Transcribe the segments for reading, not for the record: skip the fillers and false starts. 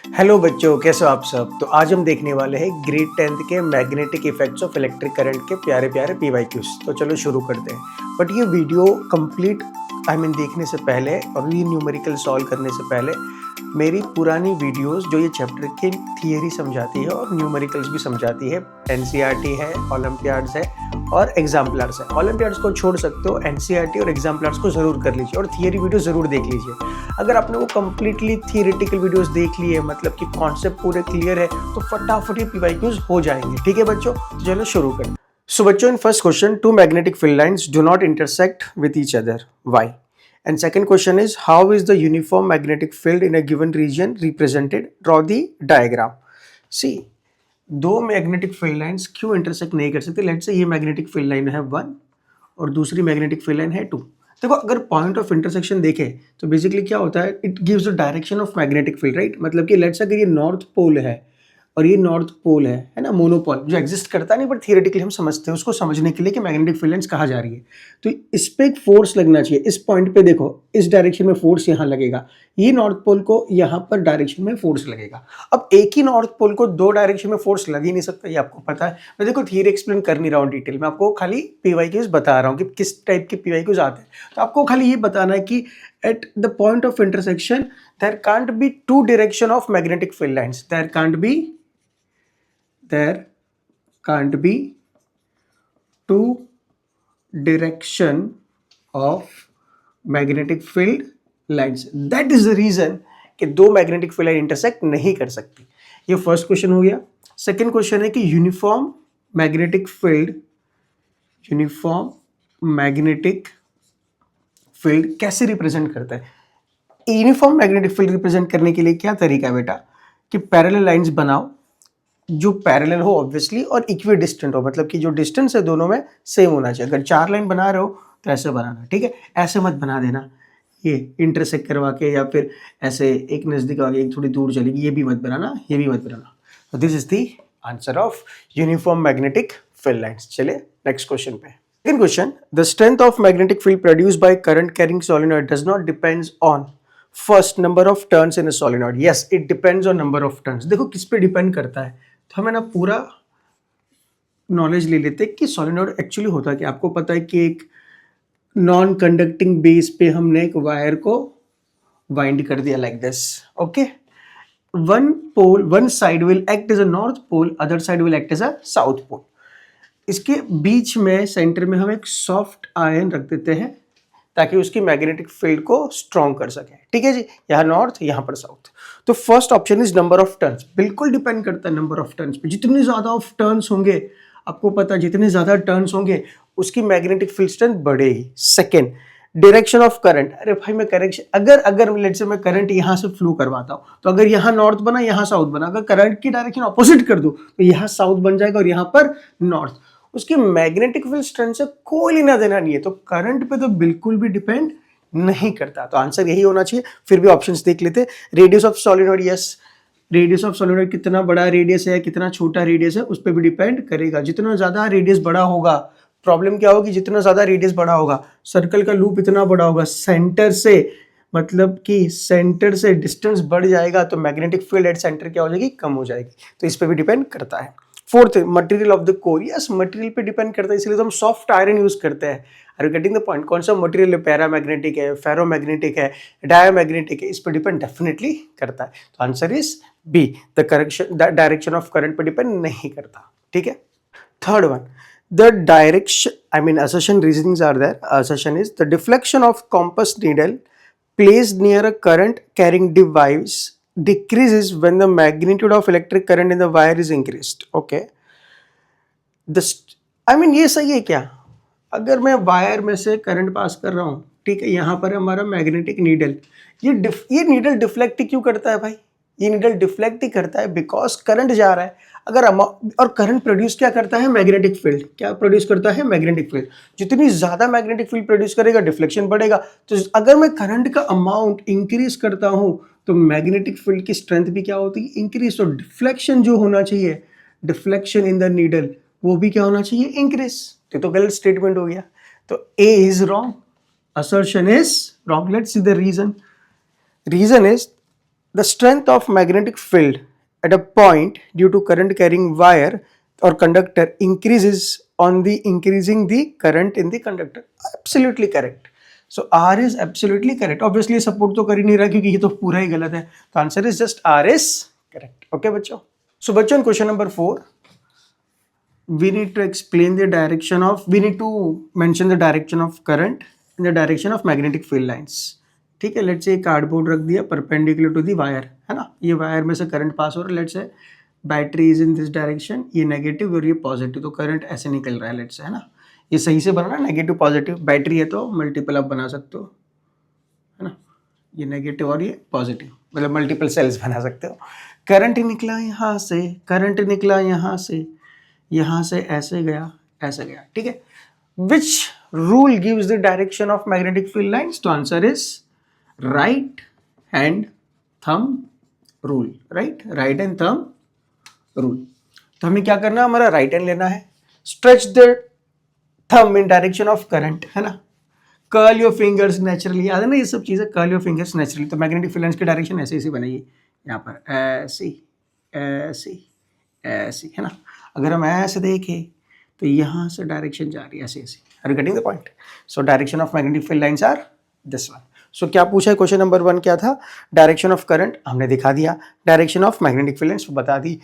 Hello बच्चों, कैसे हो आप सब। तो आज हम देखने वाले हैं ग्रेड 10th के magnetic effects of electric current के प्यारे प्यारे पीवाईक्यूज। तो चलो शुरू करते हैं। बट ये वीडियो कंप्लीट देखने से पहले और ये न्यूमेरिकल सॉल्व करने से पहले मेरी पुरानी वीडियोस जो ये चैप्टर की थियरी समझाती है और न्यूमेरिकल्स भी समझाती है, एनसीईआरटी है, ओलंपियाड्स है और एग्जाम्पलर्स है। ओलंपियाड्स को छोड़ सकते हो, एनसीईआरटी और एग्जाम्पलर्स को ज़रूर कर लीजिए और थियरी वीडियो ज़रूर देख लीजिए। अगर आपने वो कम्प्लीटली थियरिटिकल वीडियोस देख लिए, मतलब कि कॉन्सेप्ट पूरे क्लियर है, तो फटाफट ये पीवाईक्यूज हो जाएंगे। ठीक है बच्चों, तो चलो शुरू करें। सो बच्चों, in first question, two magnetic field lines do not intersect with each other, why? And second question is, how is the uniform magnetic field in a given region represented? Draw the diagram. See, दो magnetic field lines क्यों intersect नहीं कर सकते? Let's say ये magnetic field line है 1 और दूसरी magnetic field line है 2। देखो, अगर पॉइंट ऑफ इंटरसेक्शन देखें तो बेसिकली क्या होता है, it gives the direction of magnetic field, right? मतलब कि लेट्स से अगर ये नॉर्थ पोल है और ये नॉर्थ पोल है ना, मोनोपोल जो एग्जिस्ट करता नहीं, बट थियरेटिकली हम समझते हैं उसको समझने के लिए कि मैग्नेटिक फील्ड लाइंस कहाँ जा रही है। तो इस पे एक फोर्स लगना चाहिए। इस पॉइंट पे देखो, इस डायरेक्शन में फोर्स यहाँ लगेगा, ये नॉर्थ पोल को यहाँ पर डायरेक्शन में फोर्स लगेगा। अब एक ही नॉर्थ पोल को दो डायरेक्शन में फोर्स लग ही नहीं सकता, ये आपको पता है। मैं देखो थियरी एक्सप्लेन कर नहीं रहा हूँ डिटेल में, आपको खाली पीवाईक्यूज बता रहा हूँ कि किस टाइप के पीवाईक्यूज आते हैं। तो आपको खाली ये बताना है कि at the point of intersection there can't be two direction of magnetic field lines. There can't be two direction of magnetic field lines. That is the reason कि दो मैग्नेटिक फील्ड लाइन इंटरसेक्ट नहीं कर सकती। ये first question हो गया। Second question है कि यूनिफॉर्म मैग्नेटिक फील्ड कैसे रिप्रेजेंट करता है? यूनिफॉर्म मैग्नेटिक फील्ड रिप्रेजेंट करने के लिए क्या तरीका है बेटा, कि पैरेलल लाइंस बनाओ जो पैरेलल हो ऑब्वियसली और इक्वी डिस्टेंट हो, मतलब कि जो डिस्टेंस है दोनों में सेम होना चाहिए। अगर 4 लाइन बना रहे हो तो ऐसे बनाना, ठीक है? ऐसे मत बना देना ये इंटरसेक्ट करवा के, या फिर ऐसे एक नज़दीक आ गई एक थोड़ी दूर चलेगी, ये भी मत बनाना, ये भी मत बनाना। तो this is the answer of uniform magnetic field lines. चले नेक्स्ट क्वेश्चन पे। Second question, the strength of magnetic field produced by current carrying solenoid does not depends on first number of turns in a solenoid. Yes, it depends on number of turns. देखो किस पे depend करता है, तो हमें ना पूरा knowledge ले लेते हैं कि सोलिनॉइड एक्चुअली होता है कि आपको पता है कि एक नॉन कंडक्टिंग बेस पे हमने एक वायर को वाइंड कर दिया like this, okay? One side will act as a north pole, other side will act as a south pole. इसके बीच में सेंटर में हम एक सॉफ्ट आयन रख देते हैं ताकि उसकी मैग्नेटिक फील्ड को स्ट्रॉन्ग कर सके, ठीक है जी? यहाँ नॉर्थ, यहाँ पर साउथ। तो first option is number of turns. बिल्कुल डिपेंड करता है नंबर ऑफ टर्न्स पे। जितने ज्यादा ऑफ टर्न्स होंगे, आपको पता है जितने ज्यादा टर्न्स होंगे उसकी मैग्नेटिक फील्ड स्ट्रेंथ बढ़ेगी। Second, direction of current. अरे भाई, मैं करेक्शन अगर लेट्स से मैं करंट यहाँ से फ्लो करवाता हूँ, तो अगर यहाँ नॉर्थ बना, यहाँ साउथ बना, अगर करंट की डायरेक्शन ऑपोजिट कर दूं तो यहाँ साउथ बन जाएगा और यहाँ पर नॉर्थ। उसकी मैग्नेटिक फील्ड स्ट्रेंथ से कोई लेना देना नहीं है, तो करंट पे तो बिल्कुल भी डिपेंड नहीं करता। तो आंसर यही होना चाहिए। फिर भी ऑप्शंस देख लेते। Radius of solenoid, yes, radius of solenoid कितना बड़ा रेडियस है, कितना छोटा रेडियस है, उस पर भी डिपेंड करेगा। जितना ज्यादा रेडियस बड़ा होगा, प्रॉब्लम क्या होगी, जितना ज्यादा रेडियस बड़ा होगा, सर्कल का लूप इतना बड़ा होगा, सेंटर से मतलब कि सेंटर से डिस्टेंस बढ़ जाएगा, तो मैग्नेटिक फील्ड एट सेंटर क्या हो जाएगी, कम हो जाएगी। तो इस पर भी डिपेंड करता है। Fourth, material of the core. Yes, material पे डिपेंड करता है, इसलिए तो हम सॉफ्ट आयरन यूज करते हैं। Are you getting the point? कौन सा मटेरियल है, पैरामैग्नेटिक है, फेरोमैग्नेटिक है, डायमैग्नेटिक है, इस पर डिपेंड डेफिनेटली करता है। तो answer is B, the direction of current पर डिपेंड नहीं करता, ठीक है? Third one, the direction, assertion reasonings are there. Assertion is the deflection of compass needle placed near a current carrying device decreases when the magnitude of electric current in the wire is increased. Okay, ये सही है क्या? अगर मैं wire में से current pass कर रहा हूँ, ठीक है, यहाँ पर हमारा मैग्नेटिक नीडल, ये नीडल डिफ्लेक्ट क्यों करता है भाई? ये नीडल डिफ्लेक्ट ही करता है बिकॉज करंट जा रहा है। अगर और करंट प्रोड्यूस क्या करता है? Magnetic field. क्या प्रोड्यूस करता है? Magnetic field. जितनी ज्यादा मैग्नेटिक फील्ड प्रोड्यूस करेगा, डिफ्लेक्शन बढ़ेगा। तो अगर मैं करंट का अमाउंट इंक्रीज करता हूं तो मैग्नेटिक फील्ड की स्ट्रेंथ भी क्या होती है? इंक्रीज। तो डिफ्लेक्शन जो होना चाहिए, डिफ्लेक्शन इन द नीडल, वो भी क्या होना चाहिए? इंक्रीज। तो गलत स्टेटमेंट हो गया। तो A is wrong, assertion is wrong. Let's see the reason. Reason is the strength of magnetic field at a point due to current carrying wire और conductor increases on the increasing the current in the conductor. Absolutely correct. So R is absolutely correct. Obviously support तो कर ही नहीं रहा क्योंकि ये तो पूरा ही गलत है, तो answer is just R is correct. Okay बच्चों. So बच्चों question number 4, we need to explain the direction of, we need to mention the direction of current in the direction of magnetic field lines. ठीक है, let's say cardboard रख दिया perpendicular to the wire, है ना, ये wire में से current pass हो रहा है, let's say battery is in this direction, ये नेगेटिव और ये पॉजिटिव, तो करंट ऐसे निकल रहा है लेट्स से, है ना, ये सही से बना ना, नेगेटिव पॉजिटिव, बैटरी है तो मल्टीपल आप बना सकते हो, है ना, ये नेगेटिव और ये पॉजिटिव, मतलब मल्टीपल सेल्स बना सकते हो। करंट निकला यहाँ से, करंट निकला यहाँ से ऐसे गया, ऐसे गया, ठीक है। Which rule gives the direction of magnetic field lines? तो answer is right hand thumb rule, right hand thumb rule. तो हमें क्या करना है, हमारा राइट हैंड लेना है, stretch the thumb in direction of current, है ना, कर्ल योर फिंगर्स नेचुरली, याद है ना ये सब चीजें, कर्ल योर फिंगर्स नेचुरली। तो मैग्नेटिक फील्ड लाइंस की डायरेक्शन ऐसे ऐसे बनाइए, यहाँ पर ऐसी ऐसी ऐसी, है ना। अगर हम ऐसे देखें तो यहाँ से डायरेक्शन जा रही है ऐसे ऐसे, are you getting the point? So direction of magnetic field lines are this one. So क्या पूछा है क्वेश्चन नंबर 1 क्या था? डायरेक्शन ऑफ करंट हमने दिखा दिया, direction of magnetic field lines बता दी,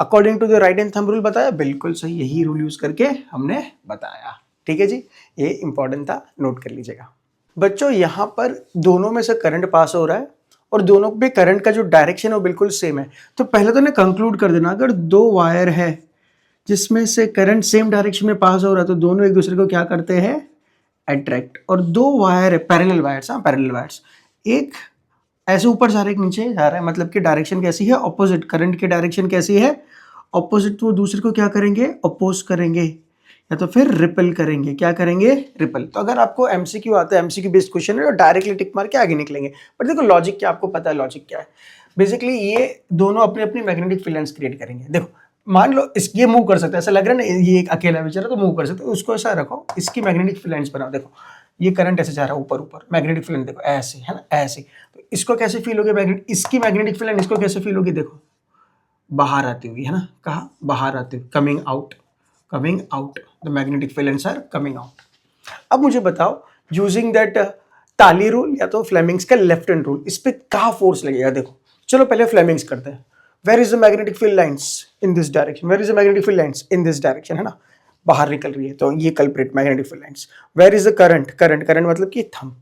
according to the right hand thumb rule बताया, बिल्कुल सही, यही रूल यूज करके हमने बताया, ठीक है जी, ये इंपॉर्टेंट था, नोट कर लीजिएगा। बच्चों यहाँ पर दोनों में से करंट पास हो रहा है और दोनों पे करंट का जो डायरेक्शन है वो बिल्कुल सेम है। तो पहले तो ना कंक्लूड कर देना, अगर दो वायर है जिसमें से करंट सेम डायरेक्शन में पास हो रहा है तो दोनों एक दूसरे को क्या करते हैं, अट्रैक्ट। और दो वायर है, पैरेलल वायर्स, हाँ पैरेलल वायर्स, एक ऐसे ऊपर जा रहा है एक नीचे जा रहा है, मतलब कि डायरेक्शन कैसी है, ऑपोजिट, करंट की डायरेक्शन कैसी है, ऑपोजिट, तो दूसरे को क्या करेंगे, अपोज करेंगे या तो फिर रिपल करेंगे, क्या करेंगे, रिपल। तो अगर आपको एमसीक्यू आता है, एमसीक्यू बेस्ड क्वेश्चन है, तो डायरेक्टली टिक मार के आगे निकलेंगे, बट देखो लॉजिक क्या, आपको पता है लॉजिक क्या है। बेसिकली ये दोनों अपनी अपनी मैग्नेटिक फील्ड लाइंस क्रिएट करेंगे। देखो मान लो ये मूव कर सकता है, ऐसा लग रहा है ना ये एक अकेला बेचारा तो मूव कर सकता है, उसको ऐसा रखो, इसकी मैग्नेटिक फील्ड लाइंस बनाओ, देखो ये करंट ऐसे जा रहा है ऊपर ऊपर, मैग्नेटिक फील्ड लाइन देखो ऐसे, है ना, ऐसे, तो इसको कैसे फील होगी मैग्नेटिक, इसकी मैग्नेटिक फील्ड लाइन इसको कैसे फील होगी, देखो बाहर आती हुई, है ना, कहाँ बाहर आती हुई, coming out, the magnetic field lines are coming out. अब मुझे बताओ यूजिंग दैट ताली रूल या तो फ्लेमिंग्स का लेफ्ट हैंड रूल, इस पे कहाँ फोर्स लगेगा, देखो चलो पहले फ्लेमिंग्स करते हैं। Where is the magnetic field lines in this direction, where is the magnetic field lines in this direction, है ना, बाहर निकल रही है, तो ये culprit magnetic field lines. Where is the current, current मतलब कि थंब,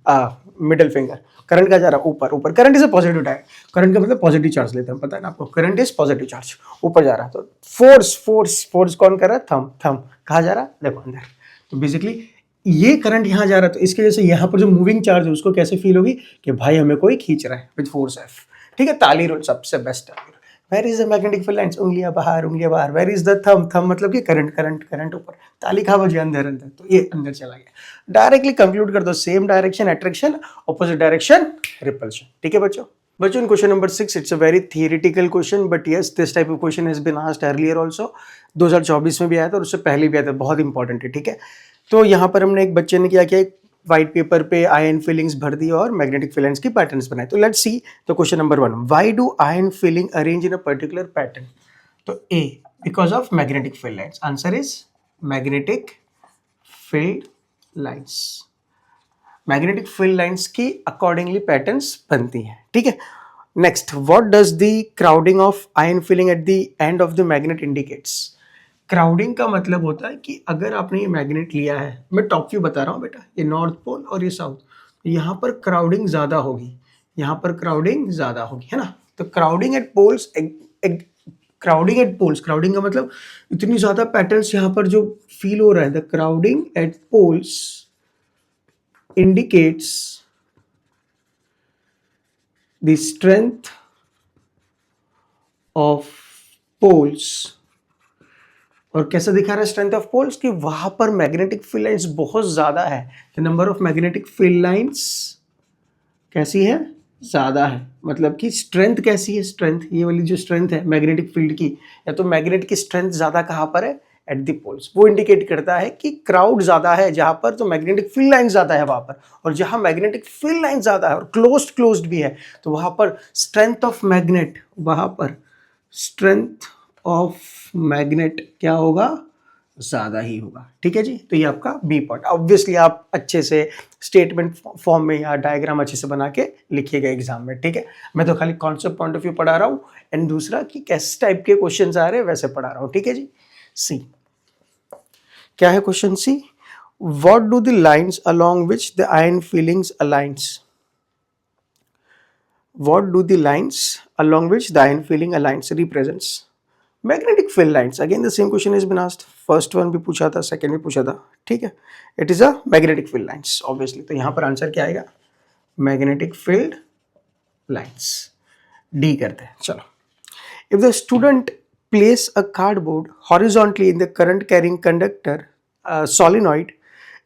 मिडिल फिंगर, करंट का जा रहा है ऊपर, current is a positive direct, current का मतलब पॉजिटिव चार्ज लेते हैं, पता है ना आपको, करंट इज पॉजिटिव चार्ज, ऊपर जा रहा है, तो फोर्स कौन कर रहा है, थंब कहाँ जा रहा है, देखो अंदर। तो बेसिकली ये करंट यहाँ जा रहा है, तो इसकी वजह से यहाँ पर जो मूविंग चार्ज है उसको कैसे फील होगी कि भाई हमें कोई खींच रहा है विद फोर्स एफ, ठीक है। ताली रूल सबसे बेस्ट है। Where is the magnetic field lines, उंगलियां बाहर, वेयर इज द थंब मतलब कि करंट ऊपर, ताली खा बजे अंदर, तो ये अंदर चला गया। डायरेक्टली कंक्लूड कर दो, same direction attraction, opposite direction repulsion, ठीक है बच्चों। In question number 6, it's a very theoretical question, but yes this type of question has been asked earlier also, 2024 में भी आया था और उससे पहले भी आया था, बहुत इंपॉर्टेंट है, ठीक है। तो यहाँ पर हमने एक बच्चे ने क्या किया, व्हाइट पेपर पे आयन फिलिंग्स भर दी और मैग्नेटिक फील्ड लाइंस की पैटर्न्स बनाए। तो लेट्स सी, तो question number 1, why do iron filing arrange in a particular pattern? तो A, because of magnetic field lines, answer is magnetic field lines, magnetic field lines की accordingly patterns बनती हैं, ठीक है। Next, what does the crowding of iron filing at the end of the magnet indicates? Crowding का मतलब होता है कि अगर आपने ये मैग्नेट लिया है, मैं टॉप व्यू बता रहा हूँ बेटा, ये नॉर्थ पोल और ये साउथ, तो यहाँ पर क्राउडिंग ज़्यादा होगी, यहाँ पर क्राउडिंग ज़्यादा होगी, है ना। तो क्राउडिंग एट पोल्स, क्राउडिंग का मतलब इतनी ज़्यादा पैटर्न्स यहाँ पर जो फील हो रहा है, the crowding at poles indicates the strength of poles. और कैसे दिखा रहा है स्ट्रेंथ ऑफ पोल्स, कि वहां पर मैग्नेटिक फील्ड लाइंस बहुत ज्यादा है, the number of magnetic field lines कैसी है, ज्यादा है, मतलब कि स्ट्रेंथ कैसी है, स्ट्रेंथ ये वाली जो स्ट्रेंथ है मैग्नेटिक फील्ड की, या तो मैग्नेट की स्ट्रेंथ ज्यादा कहाँ पर है, एट द पोल्स। वो इंडिकेट करता है कि क्राउड ज़्यादा है जहाँ पर, तो मैग्नेटिक फील्ड लाइन ज़्यादा है वहाँ पर, और जहाँ मैग्नेटिक फील्ड लाइन ज़्यादा है और क्लोज्ड भी है तो वहाँ पर स्ट्रेंथ ऑफ मैग्नेट, वहाँ पर स्ट्रेंथ ऑफ मैग्नेट क्या होगा, ज़्यादा ही होगा। ठीक है जी, तो ये आपका बी पार्ट। ऑब्वियसली आप अच्छे से स्टेटमेंट फॉर्म में या डायग्राम अच्छे से बना के लिखिएगा एग्जाम में। ठीक है, मैं तो खाली कॉन्सेप्ट पॉइंट ऑफ व्यू पढ़ा रहा हूँ, एंड दूसरा कि किस टाइप के क्वेश्चन आ रहे हैं वैसे पढ़ा रहा हूँ। ठीक है जी। सी, क्या है question C? What do the lines along which the iron filings aligns? What do the lines along which the iron filling aligns represents? Magnetic field lines. Again the same question has been asked. First one भी पूछा था, second भी पूछा था। ठीक है, it is a magnetic field lines obviously। तो यहाँ पर आंसर क्या आएगा? Magnetic field lines। D करते हैं। चलो, if the student place a cardboard horizontally in the current carrying conductor solenoid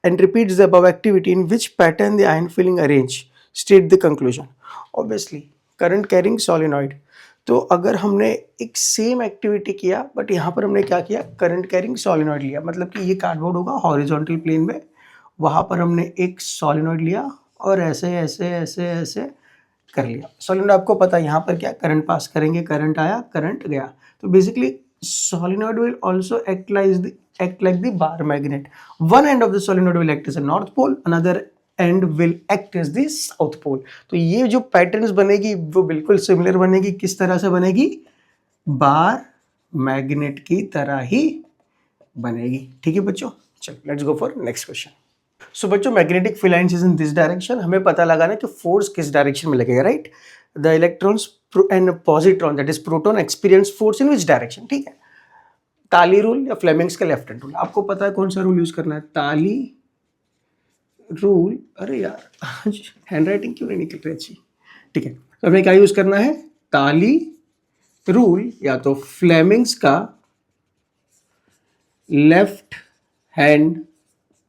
and repeats the above activity, in which pattern the iron filling arrange? State the conclusion। Obviously current carrying solenoid, तो अगर हमने एक same activity किया but यहाँ पर हमने क्या किया, करंट कैरिंग सोलिनॉइड लिया, मतलब कि ये कार्डबोर्ड होगा हॉरिजॉन्टल प्लेन में, वहाँ पर हमने एक सोलिनॉइड लिया और ऐसे ऐसे ऐसे ऐसे कर लिया। सोलिनॉइड आपको पता है यहाँ पर क्या करंट पास करेंगे, करंट आया करंट गया, तो basically solenoid will also act like the bar magnet. One end of the solenoid will act as a north pole, another end will act as the south pole। तो ये जो patterns बनेगी वो बिल्कुल similar बनेगी, किस तरह से बनेगी, बार मैग्नेट की तरह ही बनेगी। ठीक है बच्चों, चलो let's go for next question. So बच्चों, magnetic field lines is in this direction. हमें पता लगाना है कि फोर्स किस डायरेक्शन में लगेगा, right? The electrons and positron that is proton experience force in which direction. ठीक है, ताली रूल या फ्लेमिंग्स का लेफ्ट हैंड रूल, आपको पता है कौन सा रूल यूज करना है, ताली रूल। अरे यार हैंड राइटिंग क्यों नहीं निकल रही अच्छी? ठीक है, तो हमें क्या यूज करना है, ताली रूल या तो फ्लेमिंग्स का लेफ्ट हैंड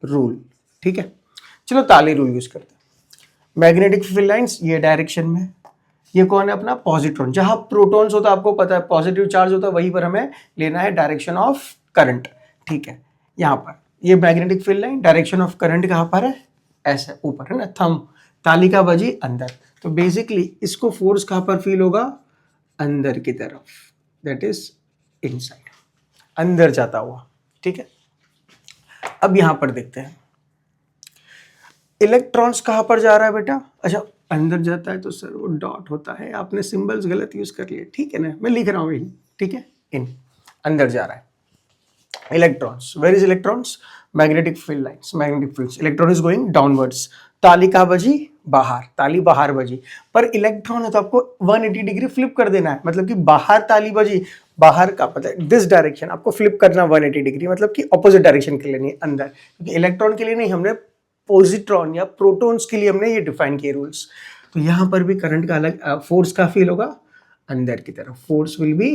रूल। ठीक है, चलो ताली रूल यूज करते हैं। मैग्नेटिक फील्ड लाइंस ये डायरेक्शन में, ये कौन है अपना पॉजिट्रॉन, जहां प्रोटॉन्स होता है आपको पता है पॉजिटिव चार्ज होता है, वहीं पर हमें लेना है डायरेक्शन ऑफ करंट। ठीक है, यहां पर ये magnetic field line, direction of current कहां पर है, ऐसे ऊपर है ना, थंब, ताली का बजी अंदर, तो बेसिकली इसको फोर्स कहां पर फील होगा, अंदर की तरफ, दैट इज इनसाइड, अंदर जाता हुआ। ठीक है, अब यहां पर देखते हैं इलेक्ट्रॉन्स कहां पर जा रहा है बेटा, अच्छा अंदर जाता है तो सर वो डॉट होता है, आपने सिंबल्स गलत यूज कर लिए। ठीक है ना, मैं लिख रहा हूं यही। ठीक है, इन अंदर जा रहा है electrons. Where is electrons, magnetic field lines, magnetic fields, electron is going downwards. ताली कहाँ बजी, बाहर, ताली बाहर बजी, पर इलेक्ट्रॉन है तो आपको 180 डिग्री फ्लिप कर देना है, मतलब कि बाहर ताली बजी, बाहर का पता है दिस डायरेक्शन आपको फ्लिप करना 180 डिग्री, मतलब कि ऑपोजिट डायरेक्शन के लिए नहीं, अंदर, क्योंकि इलेक्ट्रॉन के लिए नहीं, हमने पॉजिट्रॉन या प्रोटॉन्स के लिए हमने ये डिफाइन किए रूल्स। तो यहां पर भी करंट का अलग फोर्स का फील होगा अंदर की तरफ, फोर्स विल बी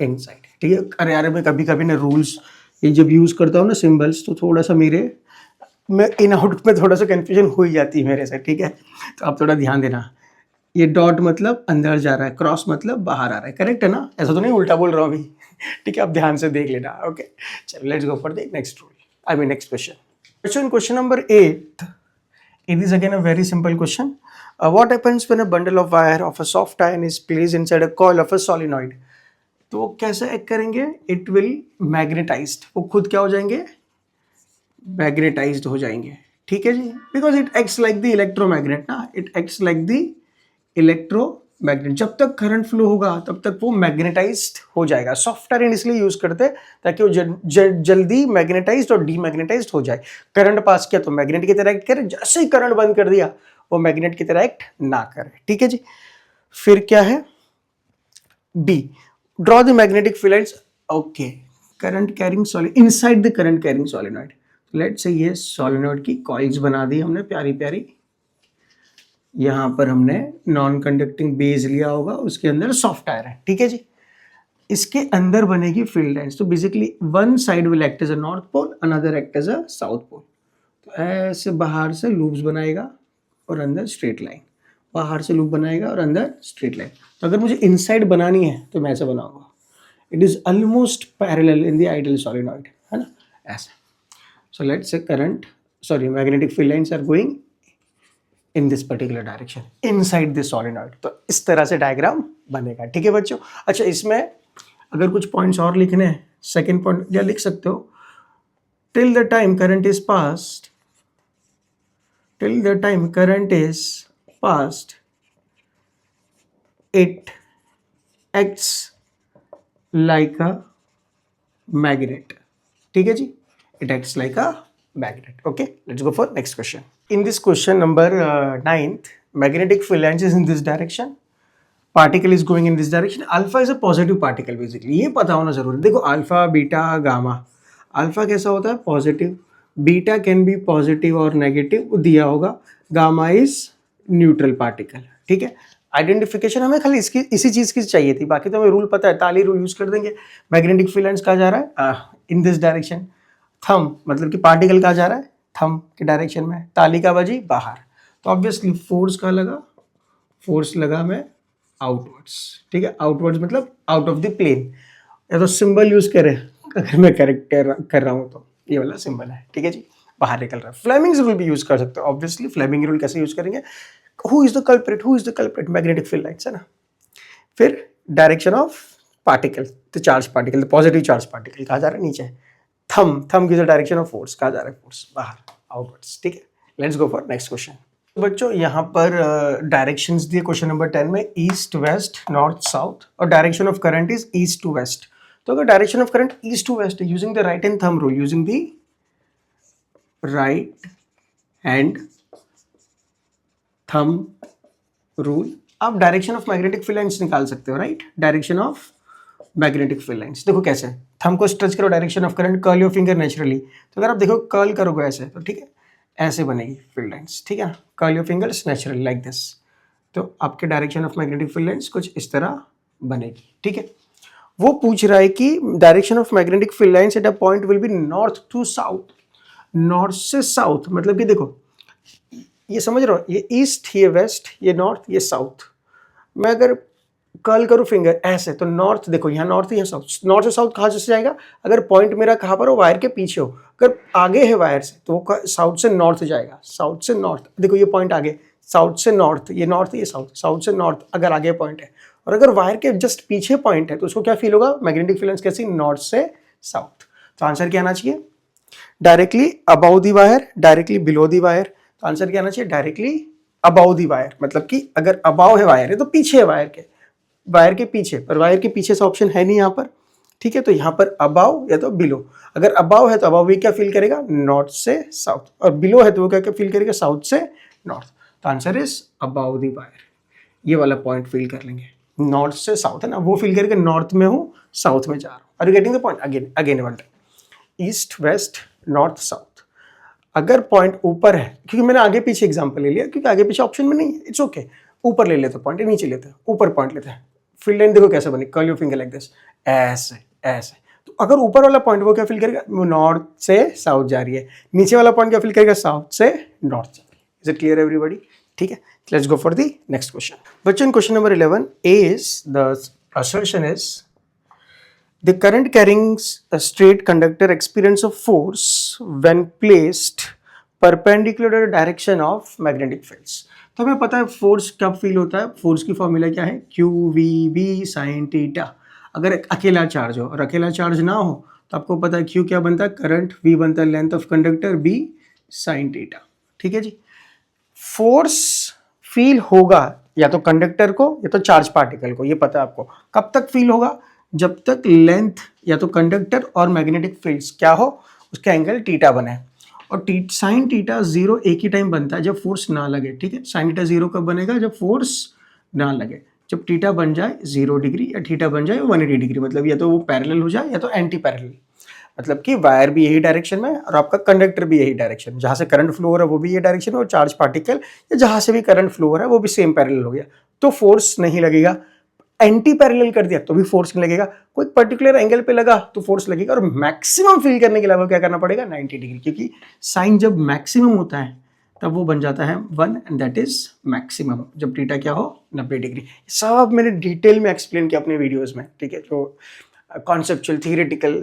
इनसाइड। ठीक है, अरे यार मैं कभी कभी ना रूल्स ये जब यूज करता हूँ ना सिंबल्स, तो थोड़ा सा मैं इन आउट में थोड़ा सा कंफ्यूजन हो ही जाती है मेरे से। ठीक है, तो आप थोड़ा ध्यान देना, ये डॉट मतलब अंदर जा रहा है, क्रॉस मतलब बाहर आ रहा है, करेक्ट है ना, ऐसा तो नहीं उल्टा बोल रहा हूँ अभी। ठीक है, आप ध्यान से देख लेना। ओके, चलो let's go for the next rule, I mean next question. Question number 8. It is again a very simple question. What happens when a bundle of wire of a soft iron is placed inside a coil of a solenoid? तो कैसे act करेंगे, it will magnetised, वो खुद क्या हो जाएंगे, magnetised हो जाएंगे। ठीक है जी, because it acts like the electromagnet ना, it acts like the electromagnet. जब तक करंट फ्लो होगा तब तक वो मैग्नेटाइज्ड हो जाएगा। सॉफ्ट आयरन इसलिए यूज करते हैं ताकि वो जल्दी मैग्नेटाइज्ड और डीमैग्नेटाइज्ड हो जाए। करंट पास किया तो मैग्नेट की तरह एक्ट करे, जैसे ही करंट बंद कर दिया वो मैग्नेट की तरह एक्ट ना करे। ठीक है जी, फिर क्या है, B, draw the magnetic field lines. Okay, current carrying solid inside the current carrying solenoid. Let's say ये सोलेनॉइड की कॉइल्स बना दी हमने प्यारी प्यारी, यहां पर हमने नॉन कंडक्टिंग बेस लिया होगा, उसके अंदर सॉफ्ट आयरन। ठीक है जी, इसके अंदर बनेगी फील्ड लाइंस। तो basically one side will act as a north pole, another act as a south pole. तो ऐसे बाहर से लूप्स बनाएगा और अंदर स्ट्रेट लाइन, बाहर से लूप बनाएगा और अंदर स्ट्रेट लाइन। तो अगर मुझे इनसाइड बनानी है तो मैं ऐसे बनाऊंगा, it is almost parallel in the ideal solenoid, है ना, ऐसे. So let's say current magnetic field lines are going in this particular direction inside this solenoid. तो इस तरह से डायग्राम बनेगा. ठीक है बच्चों. अच्छा, इसमें अगर कुछ पॉइंट्स और लिखने हैं, सेकेंड पॉइंट या लिख सकते हो, till the time current is passed, it acts like a magnet. ठीक है जी, it acts like a magnet. Okay, let's go for next question. In this question number 9th, magnetic field lines is in this direction, particle is going in this direction. Alpha is a positive particle basically. ये पता होना जरूरी. देखो alpha, beta, gamma. Alpha कैसा होता है? Positive. Beta can be positive और negative दिया होगा. Gamma is neutral particle. ठीक है. आइडेंटिफिकेशन हमें खाली इसकी इसी चीज की चाहिए थी, बाकी तो हमें रूल पता है, ताली रूल यूज कर देंगे. मैग्नेटिक फील्ड लाइंस कहा जा रहा है इन दिस डायरेक्शन. थंब मतलब कि पार्टिकल कहा जा रहा है थंब के डायरेक्शन में. ताली का बजी बाहर, तो ऑब्वियसली फोर्स का लगा, फोर्स लगा मैं आउटवर्ड्स. ठीक है. आउटवर्ड्स मतलब आउट ऑफ द प्लेन. या तो सिंबल यूज करें अगर मैं करेक्ट कर रहा हूँ तो ये वाला सिंबल है. ठीक है जी, बाहर निकल रहा है. फ्लेमिंग्स रूल भी यूज कर सकते हो ऑब्वियसली. फ्लेमिंग रूल कैसे यूज करेंगे? Who is the culprit? Magnetic field lines है ना. फिर direction of particle, the charge particle, the positive charge particle कहा जा रहा है नीचे. Thumb gives the direction of force, कहा जा रहा है फोर्स बाहर, आउटवर्ड्स. ठीक है. Let's go for next question. बच्चों यहाँ पर डायरेक्शंस दिए क्वेश्चन नंबर 10 में, ईस्ट वेस्ट नॉर्थ साउथ, और direction of current is east to west. तो अगर direction of current east to west है, using the right hand thumb rule, using the right hand thumb rule, आप direction of magnetic field lines निकाल सकते हो. Right, direction of magnetic field lines. देखो कैसे, thumb को स्ट्रेच करो, direction of current, curl your finger naturally. तो अगर आप देखो कर्ल करोगे ऐसे, तो ठीक है, ऐसे बनेगी फील्ड लाइंस. ठीक है. Curl your fingers naturally like this. तो आपके direction of magnetic field lines कुछ इस तरह बनेगी. ठीक है. वो पूछ रहा है कि direction of magnetic field lines at a point will be north to south. North से साउथ मतलब कि देखो ये समझ रहे हो, ये ईस्ट, ये वेस्ट, ये नॉर्थ, ये साउथ. मैं अगर कर्ल करूँ फिंगर ऐसे, तो नॉर्थ देखो, यहाँ नॉर्थ, यहाँ साउथ. नॉर्थ से साउथ कहाँ से जाएगा? अगर पॉइंट मेरा कहाँ पर हो? वायर के पीछे हो. अगर आगे है वायर से तो वो साउथ से नॉर्थ जाएगा. साउथ से नॉर्थ, देखो ये पॉइंट आगे, साउथ से नॉर्थ, ये नॉर्थ, ये साउथ, साउथ से नॉर्थ अगर आगे पॉइंट है. और अगर वायर के जस्ट पीछे पॉइंट है तो उसको क्या फील होगा? मैग्नेटिक फील्ड लाइंस कैसी? नॉर्थ से साउथ. तो आंसर क्या आना चाहिए? Directly above the wire, directly below the wire. तो आंसर क्या आना चाहिए? Directly above the wire. मतलब कि अगर अबाउ है वायर है तो पीछे है वायर के पीछे, पर वायर के पीछे से ऑप्शन है नहीं यहाँ पर. ठीक है. तो यहाँ पर अबाउ या तो बिलो. अगर अबाउ है तो अबाउ भी क्या फील करेगा? नॉर्थ से साउथ. और बिलो है तो वो क्या फील करेगा? साउथ से नॉर्थ. तो answer is above the wire. ये वाला पॉइंट फील कर लेंगे. नॉर्थ से साउथ है ना, वो फील करके नॉर्थ में हूँ, साउथ में जा रहा हूँ. Are you getting the point? Again one time. East west north south. अगर पॉइंट ऊपर है, क्योंकि मैंने आगे पीछे एग्जांपल ले लिया, क्योंकि आगे पीछे ऑप्शन में नहीं है, इट्स ओके. ऊपर ले लेते पॉइंट, नीचे लेते हैं, ऊपर पॉइंट लेते हैं. फील्ड लाइन देखो कैसे बनी, curl your finger like this, ऐसे ऐसे. तो अगर ऊपर वाला पॉइंट वो क्या फील करेगा? वो नॉर्थ से साउथ जा रही है. नीचे वाला पॉइंट क्या फील करेगा? साउथ से नॉर्थ जा रही है. Is it clear everybody? ठीक है. Let's go for the next question. But in question number 11 is, the assertion is, the current carrying a straight conductor experience of force when placed perpendicular to the direction of magnetic fields. तो हमें पता है force कब feel होता है. Force की formula क्या है? QVB sin theta. अगर एक अकेला चार्ज हो, और अकेला चार्ज ना हो तो आपको पता है Q क्या बनता है? करंट. V बनता है length of conductor, B sin theta. ठीक है जी. फोर्स फील होगा या तो कंडक्टर को या तो चार्ज पार्टिकल को, ये पता है आपको. कब तक फील होगा? जब तक लेंथ या तो कंडक्टर और मैग्नेटिक फील्ड्स क्या हो, उसका एंगल थीटा बने. और साइन थीटा 0 एक ही टाइम बनता है जब फोर्स ना लगे. ठीक है. साइन थीटा 0 कब बनेगा? जब फोर्स ना लगे. जब थीटा बन जाए 0 डिग्री या थीटा बन जाए 180 डिग्री. मतलब या तो वो पैरेलल हो जाए या तो एंटी पैरेलल. मतलब कि वायर भी यही डायरेक्शन में और आपका कंडक्टर भी यही डायरेक्शन में. जहाँ से करंट फ्लो हो रहा है वो भी ये डायरेक्शन में, और चार्ज पार्टिकल या जहाँ से भी करंट फ्लो हो रहा है वो भी सेम पैरेलल हो गया, तो फोर्स नहीं लगेगा. एंटी पैरेलल कर दिया तो भी फोर्स नहीं लगेगा. कोई पर्टिकुलर एंगल पे लगा तो फोर्स लगेगा. और मैक्सिमम फील करने के अलावा क्या करना पड़ेगा? 90 डिग्री. क्योंकि साइन जब मैक्सिमम होता है तब वो बन जाता है 1 एंड दैट इज मैक्सिमम. जब थीटा क्या हो? 90 डिग्री. सब मैंने डिटेल में एक्सप्लेन किया अपने वीडियोज में. ठीक है. तो कॉन्सेप्चुअल थियरेटिकल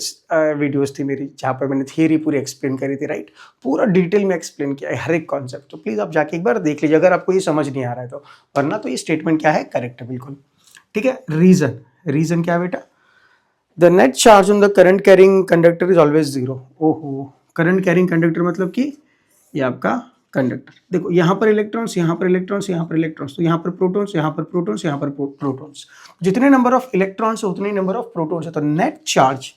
वीडियोस थी मेरी, जहाँ पर मैंने थियरी पूरी एक्सप्लेन करी थी, राइट, पूरा डिटेल में एक्सप्लेन किया है हर एक कॉन्सेप्ट। तो प्लीज़ आप जाके एक बार देख लीजिए अगर आपको ये समझ नहीं आ रहा है तो, वरना तो ये स्टेटमेंट क्या है, करेक्ट है बिल्कुल। ठीक है, रीजन क्या है बेटा, the net charge on the current carrying conductor is always zero. ओहो, करंट कैरिंग कंडक्टर मतलब कि ये आपका कंडक्टर, देखो यहाँ पर इलेक्ट्रॉन्स, यहाँ पर इलेक्ट्रॉन्स, यहाँ पर इलेक्ट्रॉन्स, तो यहाँ पर प्रोटॉन्स, यहाँ पर प्रोटॉन्स, यहाँ पर प्रोटॉन्स, जितने नंबर ऑफ इलेक्ट्रॉन्स है उतने ही नंबर ऑफ प्रोटॉन्स है। तो net charge,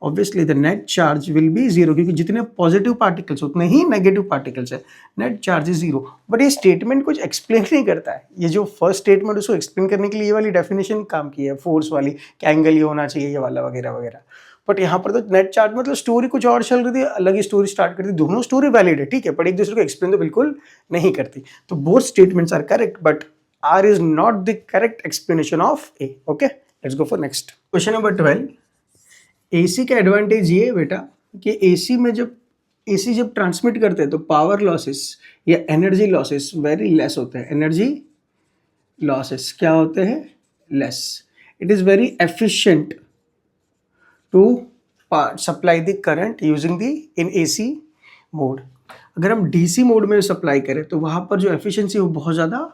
obviously the net charge will be zero, क्योंकि जितने पॉजिटिव पार्टिकल्स उतने ही नेगेटिव पार्टिकल्स है, net charge is zero. But ये स्टेटमेंट कुछ एक्सप्लेन नहीं करता है, ये जो फर्स्ट स्टेटमेंट उसको एक्सप्लेन करने के लिए ये वाली डेफिनेशन काम की है, फोर्स वाली, कि एंगल ये होना चाहिए ये वाला वगैरह वगैरह। बट यहाँ पर तो नेट चार्ज मतलब स्टोरी कुछ और चल रही थी, अलग ही स्टोरी स्टार्ट करती, दोनों स्टोरी वैलिड है, ठीक है, बट एक दूसरे को एक्सप्लेन तो बिल्कुल नहीं करती। तो both statements are correct, but R is not the correct explanation of A. Okay, let's go for next question number 12। AC का एडवांटेज ये है बेटा कि एसी में जब ट्रांसमिट करते हैं तो पावर लॉसेस या एनर्जी लॉसेस वेरी लेस होते हैं। एनर्जी लॉसेस क्या होते हैं, less. It is very efficient to supply the current using the in AC mode. अगर हम डीसी मोड में सप्लाई करें तो वहाँ पर जो एफिशिएंसी वो बहुत ज़्यादा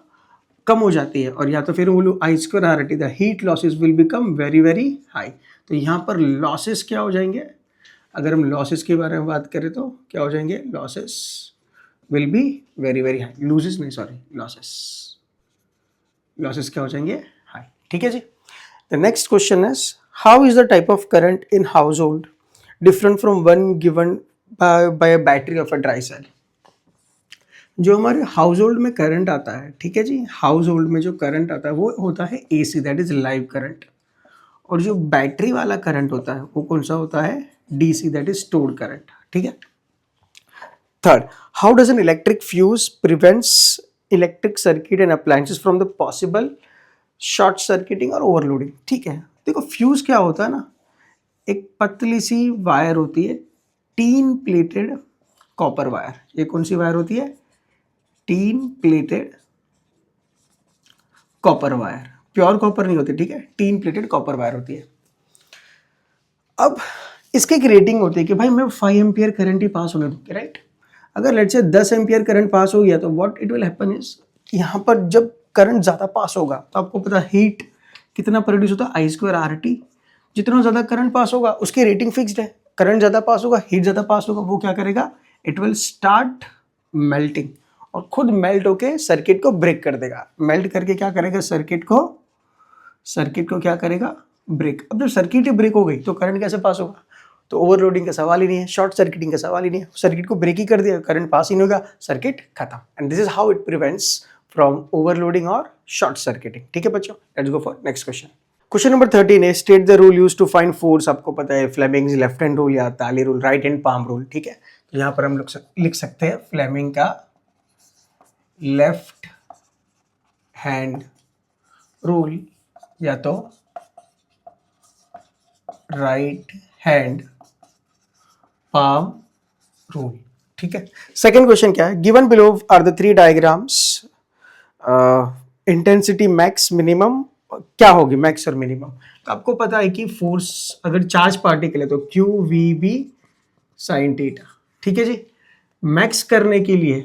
कम हो जाती है, और या तो फिर वो I square R T, the heat losses will become very very high. तो यहाँ पर लॉसेस क्या हो जाएंगे, अगर हम लॉसेस के बारे में बात करें तो क्या हो जाएंगे, losses will be very very high, loses नहीं सॉरी, लॉसेस क्या हो जाएंगे, हाई। ठीक है जी। The next question is how is the type of current in household different from one given by a battery of a dry cell. जो हमारे house hold में करंट आता है, ठीक है जी, हाउस होल्ड में जो करंट आता है वो होता है AC, that is live current. और जो बैटरी वाला करंट होता है वो कौन सा होता है, DC, that is stored current. ठीक है। Third, how does an electric fuse prevents electric circuit and appliances from the possible short circuiting और ओवरलोडिंग। ठीक है, देखो फ्यूज क्या होता है ना, एक पतली सी वायर होती है, टीन प्लेटेड कॉपर वायर। ये कौन सी वायर होती है, tin plated copper wire, pure copper नहीं होती, ठीक है, टीन प्लेटेड कॉपर वायर होती है। अब इसकी एक रेटिंग होती है कि भाई मैं 5 एम्पियर करंट ही पास होने दूंगी, राइट। अगर let's say 10 ampere current pass हो गया तो what it will happen is, यहाँ पर जब करंट ज़्यादा पास होगा तो आपको पता हीट कितना प्रोड्यूस होता है, आई स्क्वायर आर टी। जितना ज़्यादा करंट पास होगा उसकी रेटिंग फिक्स्ड है, करंट ज़्यादा पास होगा, हीट ज़्यादा पास होगा, वो क्या करेगा, इट विल स्टार्ट मेल्टिंग, और खुद मेल्ट होके सर्किट को ब्रेक कर देगा। मेल्ट करके क्या करेगा, सर्किट को क्या करेगा, ब्रेक। अब जब सर्किट ही ब्रेक हो गई तो करंट कैसे पास होगा, तो ओवरलोडिंग का सवाल ही नहीं है, शॉर्ट सर्किटिंग का सवाल ही नहीं है। सर्किट को ब्रेक ही कर दिया, करंट पास ही नहीं होगा, सर्किट खत्म। And this is how it prevents from overloading और शॉर्ट सर्किटिंग। ठीक है बच्चों, let's go for next question. Question number 13 है, state the rule use to find force. आपको पता है फ्लेमिंग्स लेफ्ट हैंड रूल या ताली rule, right hand palm rule. ठीक है, तो यहाँ पर हम लोग लिख सकते हैं फ्लेमिंग का लेफ्ट हैंड रूल या तो राइट हैंड पाम रूल। ठीक है। सेकेंड क्वेश्चन क्या है, given below are the 3 diagrams, intensity max minimum क्या होगी, मैक्स और मिनिमम। तो आपको पता है कि फोर्स अगर चार्ज पार्टिकल है तो Q we B sine theta. ठीक है जी, मैक्स करने के लिए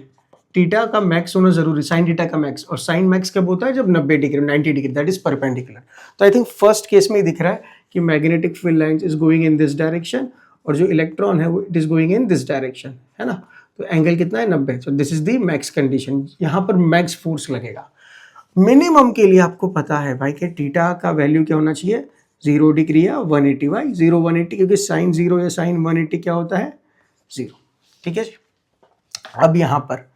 थीटा का मैक्स होना जरूरी, साइन थीटा का मैक्स, और साइन मैक्स कब होता है, जब 90 degree 90 degree, that is perpendicular. तो आई थिंक फर्स्ट केस में दिख रहा है कि magnetic field lines is going in this direction, और जो इलेक्ट्रॉन है वो it is going in this direction, है ना। तो एंगल कितना है, 90। So this is the max condition, यहाँ पर मैक्स फोर्स लगेगा। मिनिमम के लिए आपको पता है भाई कि थीटा का वैल्यू क्या होना चाहिए, 0 डिग्री या 180 बाई 0 180, क्योंकि साइन 0 या साइन 180 क्या होता है, 0। ठीक है जी। अब यहाँ पर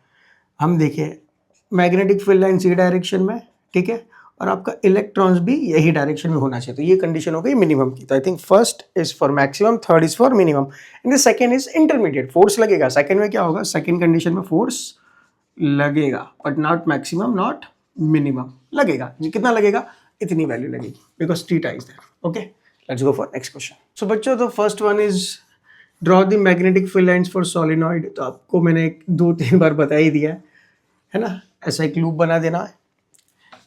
हम देखें मैग्नेटिक फील्ड लाइन सी डायरेक्शन में, ठीक है, और आपका इलेक्ट्रॉन्स भी यही डायरेक्शन में होना चाहिए। तो ये कंडीशन हो गई मिनिमम की। तो I think first is for maximum, third is for minimum, and the second is intermediate, force लगेगा। सेकंड में क्या होगा, सेकंड कंडीशन में फोर्स लगेगा but not maximum not minimum, लगेगा। कितना लगेगा, इतनी वैल्यू लगेगी, because theta is there. Okay, let's go for next question. So बच्चों, तो first one is draw the magnetic field lines for solenoid. तो आपको मैंने 2-3 बार बता ही दिया है ना। ऐसा एक लूप बना देना है,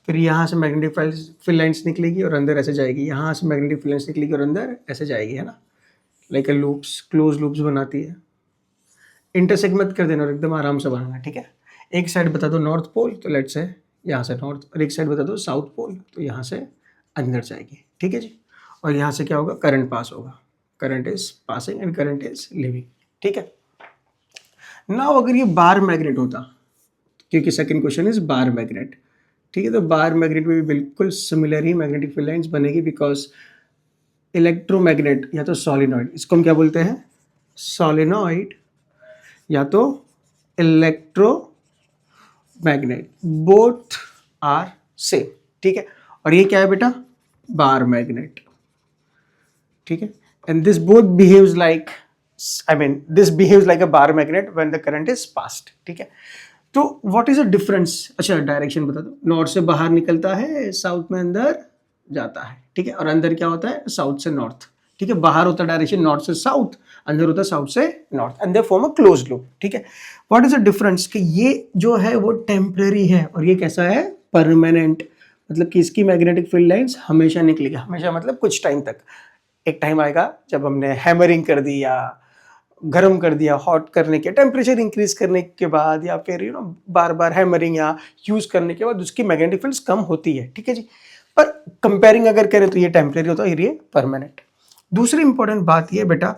फिर यहाँ से मैग्नेटिक फील्ड लाइन्स निकलेगी और अंदर ऐसे जाएगी, यहाँ से मैग्नेटिक फील्ड लाइन्स निकलेगी और अंदर ऐसे जाएगी, है ना, लाइक लूप्स, क्लोज लूप्स बनाती है। इंटरसेक्ट मत कर देना और एकदम आराम से बनाना, ठीक है। एक साइड बता दो नॉर्थ पोल, तो लेट्स से यहाँ से नॉर्थ, और एक साइड बता दो साउथ पोल, तो यहाँ से अंदर जाएगी, ठीक है जी। और यहाँ से क्या होगा, करंट पास होगा, current is passing and current is living, ठीक है। नाउ अगर ये बार मैग्नेट होता, क्योंकि second question is bar magnet, ठीक है, तो बार मैग्नेट में भी बिल्कुल सिमिलर ही मैग्नेटिक फील्ड लाइंस बनेगी, बिकॉज इलेक्ट्रोमैग्नेट या तो सॉलिनॉइड, इसको हम क्या बोलते हैं, सॉलिनॉइड या तो इलेक्ट्रोमैग्नेट, बोथ आर सेम, ठीक है। और ये क्या है बेटा, बार मैग्नेट, ठीक है। And this both behaves like, this behaves like a bar magnet when the current is passed, ठीक है। तो व्हाट इज द डिफरेंस, अच्छा डायरेक्शन बता दो, नॉर्थ से बाहर निकलता है, साउथ में अंदर जाता है, ठीक है। और अंदर क्या होता है, साउथ से नॉर्थ, ठीक है। बाहर होता है डायरेक्शन नॉर्थ से साउथ, अंदर होता है साउथ से north, and they form a close loop, ठीक है। व्हाट इज द डिफरेंस, कि ये जो है वो टेम्पररी है और ये कैसा है, परमानेंट, मतलब कि इसकी मैग्नेटिक फील्ड लाइंस हमेशा निकलेगी, हमेशा मतलब कुछ टाइम तक। एक टाइम आएगा जब हमने हैमरिंग कर दी या गर्म कर दिया, हॉट करने के, टेम्परेचर इंक्रीज करने के बाद, या फिर बार बार हैमरिंग या यूज करने के बाद उसकी मैग्नेटिक फील्ड्स कम होती है, ठीक है जी। पर कंपेयरिंग अगर करें तो ये टेम्परेरी होता है, ये परमानेंट। दूसरी इंपॉर्टेंट बात ये बेटा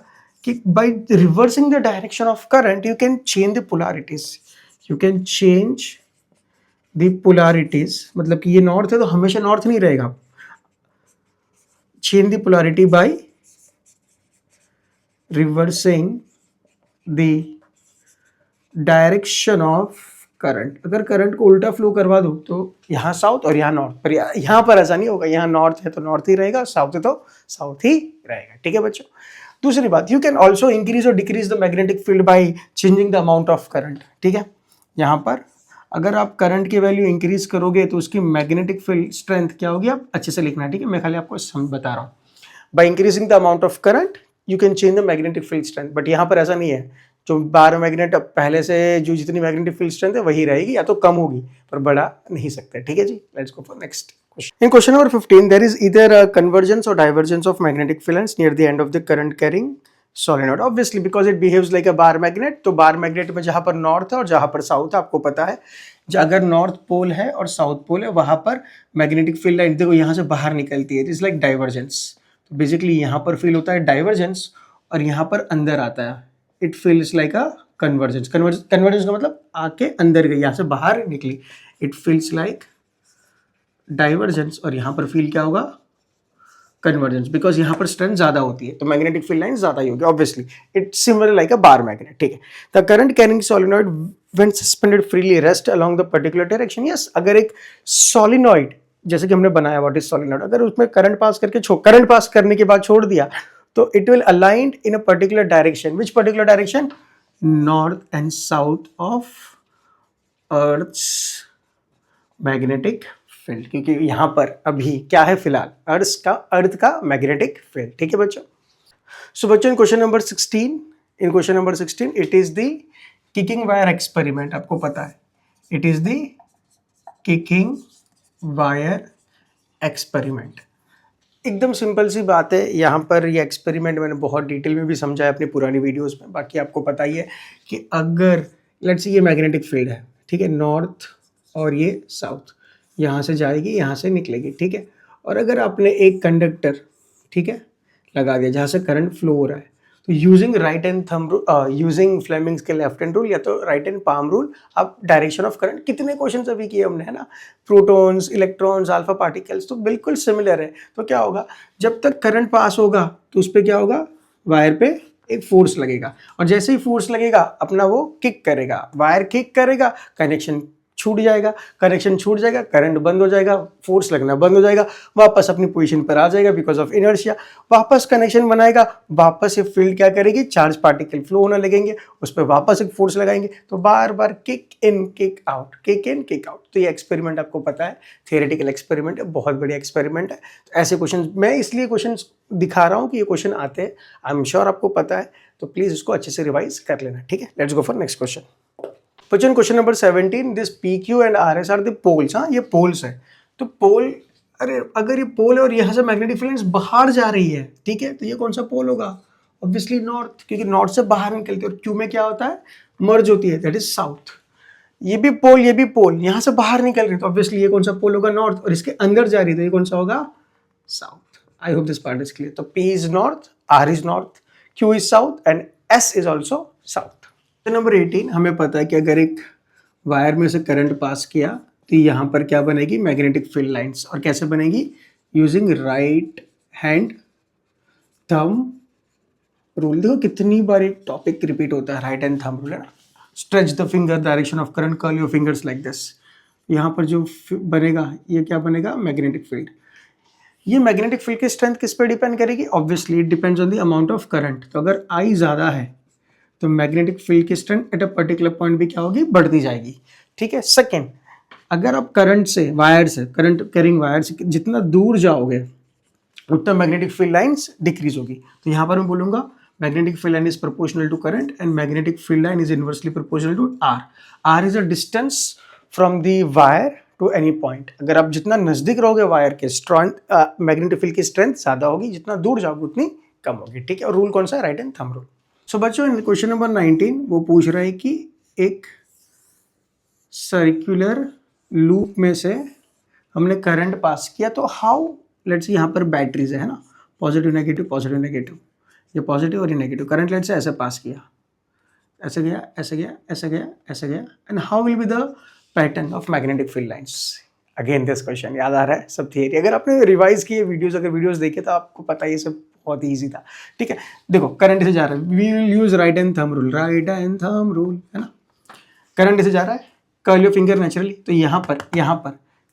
कि by reversing the direction of current you can change the polarities, you can change the polarities, मतलब कि ये नॉर्थ है तो हमेशा नॉर्थ नहीं रहेगा, change the polarity by reversing the direction of current. अगर करंट को उल्टा फ्लो करवा दो तो यहाँ साउथ और यहाँ नॉर्थ, पर यहाँ पर ऐसा नहीं होगा, यहाँ नॉर्थ है तो नॉर्थ ही रहेगा, साउथ है तो साउथ ही रहेगा, ठीक है बच्चों। दूसरी बात, यू कैन ऑल्सो इंक्रीज और decrease the magnetic field by changing the amount of current, ठीक है। यहाँ पर अगर आप करंट की वैल्यू इंक्रीज करोगे तो उसकी मैग्नेटिक फील्ड स्ट्रेंथ क्या होगी, आप अच्छे से लिखना, ठीक है, मैं खाली आपको बता रहा हूँ। Bye increasing the amount of current you can change the magnetic field strength, but यहाँ पर ऐसा नहीं है, जो बार मैग्नेट पहले से जो जितनी मैग्नेटिक फील्ड स्ट्रेंथ है वही रहेगी, या तो कम होगी पर बढ़ा नहीं सकते, ठीक है जी। Let's go for next question. In question number 15 there is either a convergence or divergence of magnetic fields near the end of the current carrying solenoid, obviously because it behaves like a bar magnet. तो bar magnet में जहां पर north है और जहां पर south है, आपको पता है अगर नॉर्थ पोल है और साउथ पोल है वहां पर मैग्नेटिक फील्ड लाइन देखो यहाँ से बाहर निकलती है, इट इज लाइक डाइवर्जेंस। तो बेसिकली यहाँ पर फील होता है डाइवर्जेंस और यहाँ पर अंदर आता है, it feels like a convergence. Convergence का मतलब आके अंदर गई, यहाँ से बाहर निकली, इट फील्स लाइक डाइवर्जेंस। और यहाँ पर फील क्या होगा, कन्वर्जेंस, बिकॉज यहाँ पर स्ट्रेंथ ज्यादा होती है तो मैग्नेटिक फील्ड लाइन ज्यादा ही होगी, obviously it's similar like a bar magnet, ठीक है। The current carrying solenoid when suspended freely rest along the particular direction. Yes, अगर एक सोलेनॉइड जैसे कि हमने बनाया, व्हाट इज सोलेनॉइड, अगर उसमें करंट पास करके करंट पास करने के बाद छोड़ दिया तो it will aligned in a particular direction. Which particular direction, north and south of earth's magnetic field, क्योंकि यहां पर अभी क्या है फिलहाल, अर्थ का मैग्नेटिक फील्ड, ठीक है बच्चों। सो बच्चों in question number 16 it is the kicking wire experiment. आपको पता है it is the kicking wire experiment. एकदम सिंपल सी बात है, यहाँ पर ये एक्सपेरिमेंट मैंने बहुत डिटेल में भी समझाया अपनी पुरानी वीडियोस में। बाकी आपको पता ही है कि अगर लेट्स से ये मैग्नेटिक फील्ड है, ठीक है, नॉर्थ और ये साउथ, यहाँ से जाएगी यहाँ से निकलेगी, ठीक है। और अगर आपने एक कंडक्टर, ठीक है, लगा दिया जहाँ से करंट फ्लो हो रहा है, तो using right hand thumb rule, using Fleming's के लेफ्ट हैंड रूल या तो राइट एंड पाम रूल, आप डायरेक्शन ऑफ करंट, कितने क्वेश्चन अभी किए हमने, है ना, प्रोटॉन्स, इलेक्ट्रॉन्स, अल्फा पार्टिकल्स, तो बिल्कुल सिमिलर है। तो क्या होगा, जब तक करंट पास होगा तो उस पर क्या होगा, वायर पे एक फोर्स लगेगा, और जैसे ही फोर्स लगेगा अपना वो किक करेगा, वायर किक करेगा, कनेक्शन छूट जाएगा, कनेक्शन छूट जाएगा, करंट बंद हो जाएगा, फोर्स लगना बंद हो जाएगा, वापस अपनी पोजीशन पर आ जाएगा बिकॉज ऑफ इनर्शिया, वापस कनेक्शन बनाएगा, वापस ये फील्ड क्या करेगी, चार्ज पार्टिकल फ्लो होने लगेंगे, उस पर वापस एक फोर्स लगाएंगे, तो बार बार kick in kick out, kick in kick out. तो ये एक्सपेरिमेंट आपको पता है, थियोरेटिकल एक्सपेरिमेंट है, बहुत बढ़िया एक्सपेरिमेंट है। तो ऐसे क्वेश्चन मैं इसलिए क्वेश्चन दिखा रहा हूँ कि ये क्वेश्चन आते हैं, आई एम श्योर आपको पता है, तो प्लीज इसको अच्छे से रिवाइज कर लेना, ठीक है। Let's go for next question. Question number 17, this PQ and RS are the poles. हाँ, ये पोल्स है, तो पोल, अरे अगर ये पोल है और यहाँ से मैग्नेटिक फील्ड बाहर जा रही है, ठीक है, तो ये कौन सा पोल होगा? ऑब्वियसली नॉर्थ, क्योंकि नॉर्थ से बाहर निकलती है और क्यू में क्या होता है, मर्ज होती है, दैट इज साउथ। ये भी पोल यहाँ से बाहर निकल रही है, तो ऑब्वियसली ये कौन सा पोल होगा? नॉर्थ, और इसके अंदर जा रही है तो ये कौन सा होगा? South. I hope this part is clear. तो P is north, R is north, Q is south and S is also south. Number 18, हमें पता है कि अगर एक वायर में से करंट पास किया तो यहाँ पर क्या बनेगी? Magnetic field lines. और कैसे बनेगी? Using right hand thumb rule. देखो कितनी बार एक टॉपिक रिपीट होता है, राइट हैंड थंब रूल, है ना। Stretch the finger direction of current, curl your fingers like this. यहाँ पर जो बनेगा ये क्या बनेगा? Magnetic field. ये मैग्नेटिक फील्ड की स्ट्रेंथ किस पे डिपेंड करेगी? Obviously it depends on the amount of current. तो अगर I ज़्यादा है तो मैग्नेटिक फील्ड की strength at a particular point भी क्या होगी? बढ़ती जाएगी, ठीक है। सेकेंड, अगर आप करंट से, वायर से, करंट कैरिंग वायर से जितना दूर जाओगे उतना मैग्नेटिक फील्ड लाइंस डिक्रीज होगी। तो यहाँ पर मैं बोलूँगा magnetic field line is proportional to current and magnetic field line is inversely proportional to R। R is a distance from the wire to any point. अगर आप जितना नजदीक रहोगे वायर के, स्ट्रेंथ मैग्नेटिक फील्ड की स्ट्रेंथ ज्यादा होगी, जितना दूर जाओगे उतनी कम होगी, ठीक है। और रूल कौन सा है? Right hand thumb rule. So बच्चों क्वेश्चन नंबर 19 वो पूछ रहा है कि एक सर्कुलर लूप में से हमने करंट पास किया, तो हाउ, लेट्स यहाँ पर बैटरीज है ना, पॉजिटिव नेगेटिव, ये पॉजिटिव और ये नेगेटिव। करंट लेट्स से ऐसे पास किया, ऐसे गया, ऐसे गया, ऐसे गया, ऐसे गया, and how will be the pattern of magnetic field lines? Again this question याद आ रहा है सब थियरी। अगर आपने रिवाइज किए वीडियोस, अगर वीडियोस देखे तो आपको पता है ये सब बहुत ही ईजी था, ठीक है। देखो करंट से जा रहा है, we will use right hand thumb rule, है ना। करंट से जा रहा है, कर्ल योर फिंगर नेचुरली, तो यहाँ पर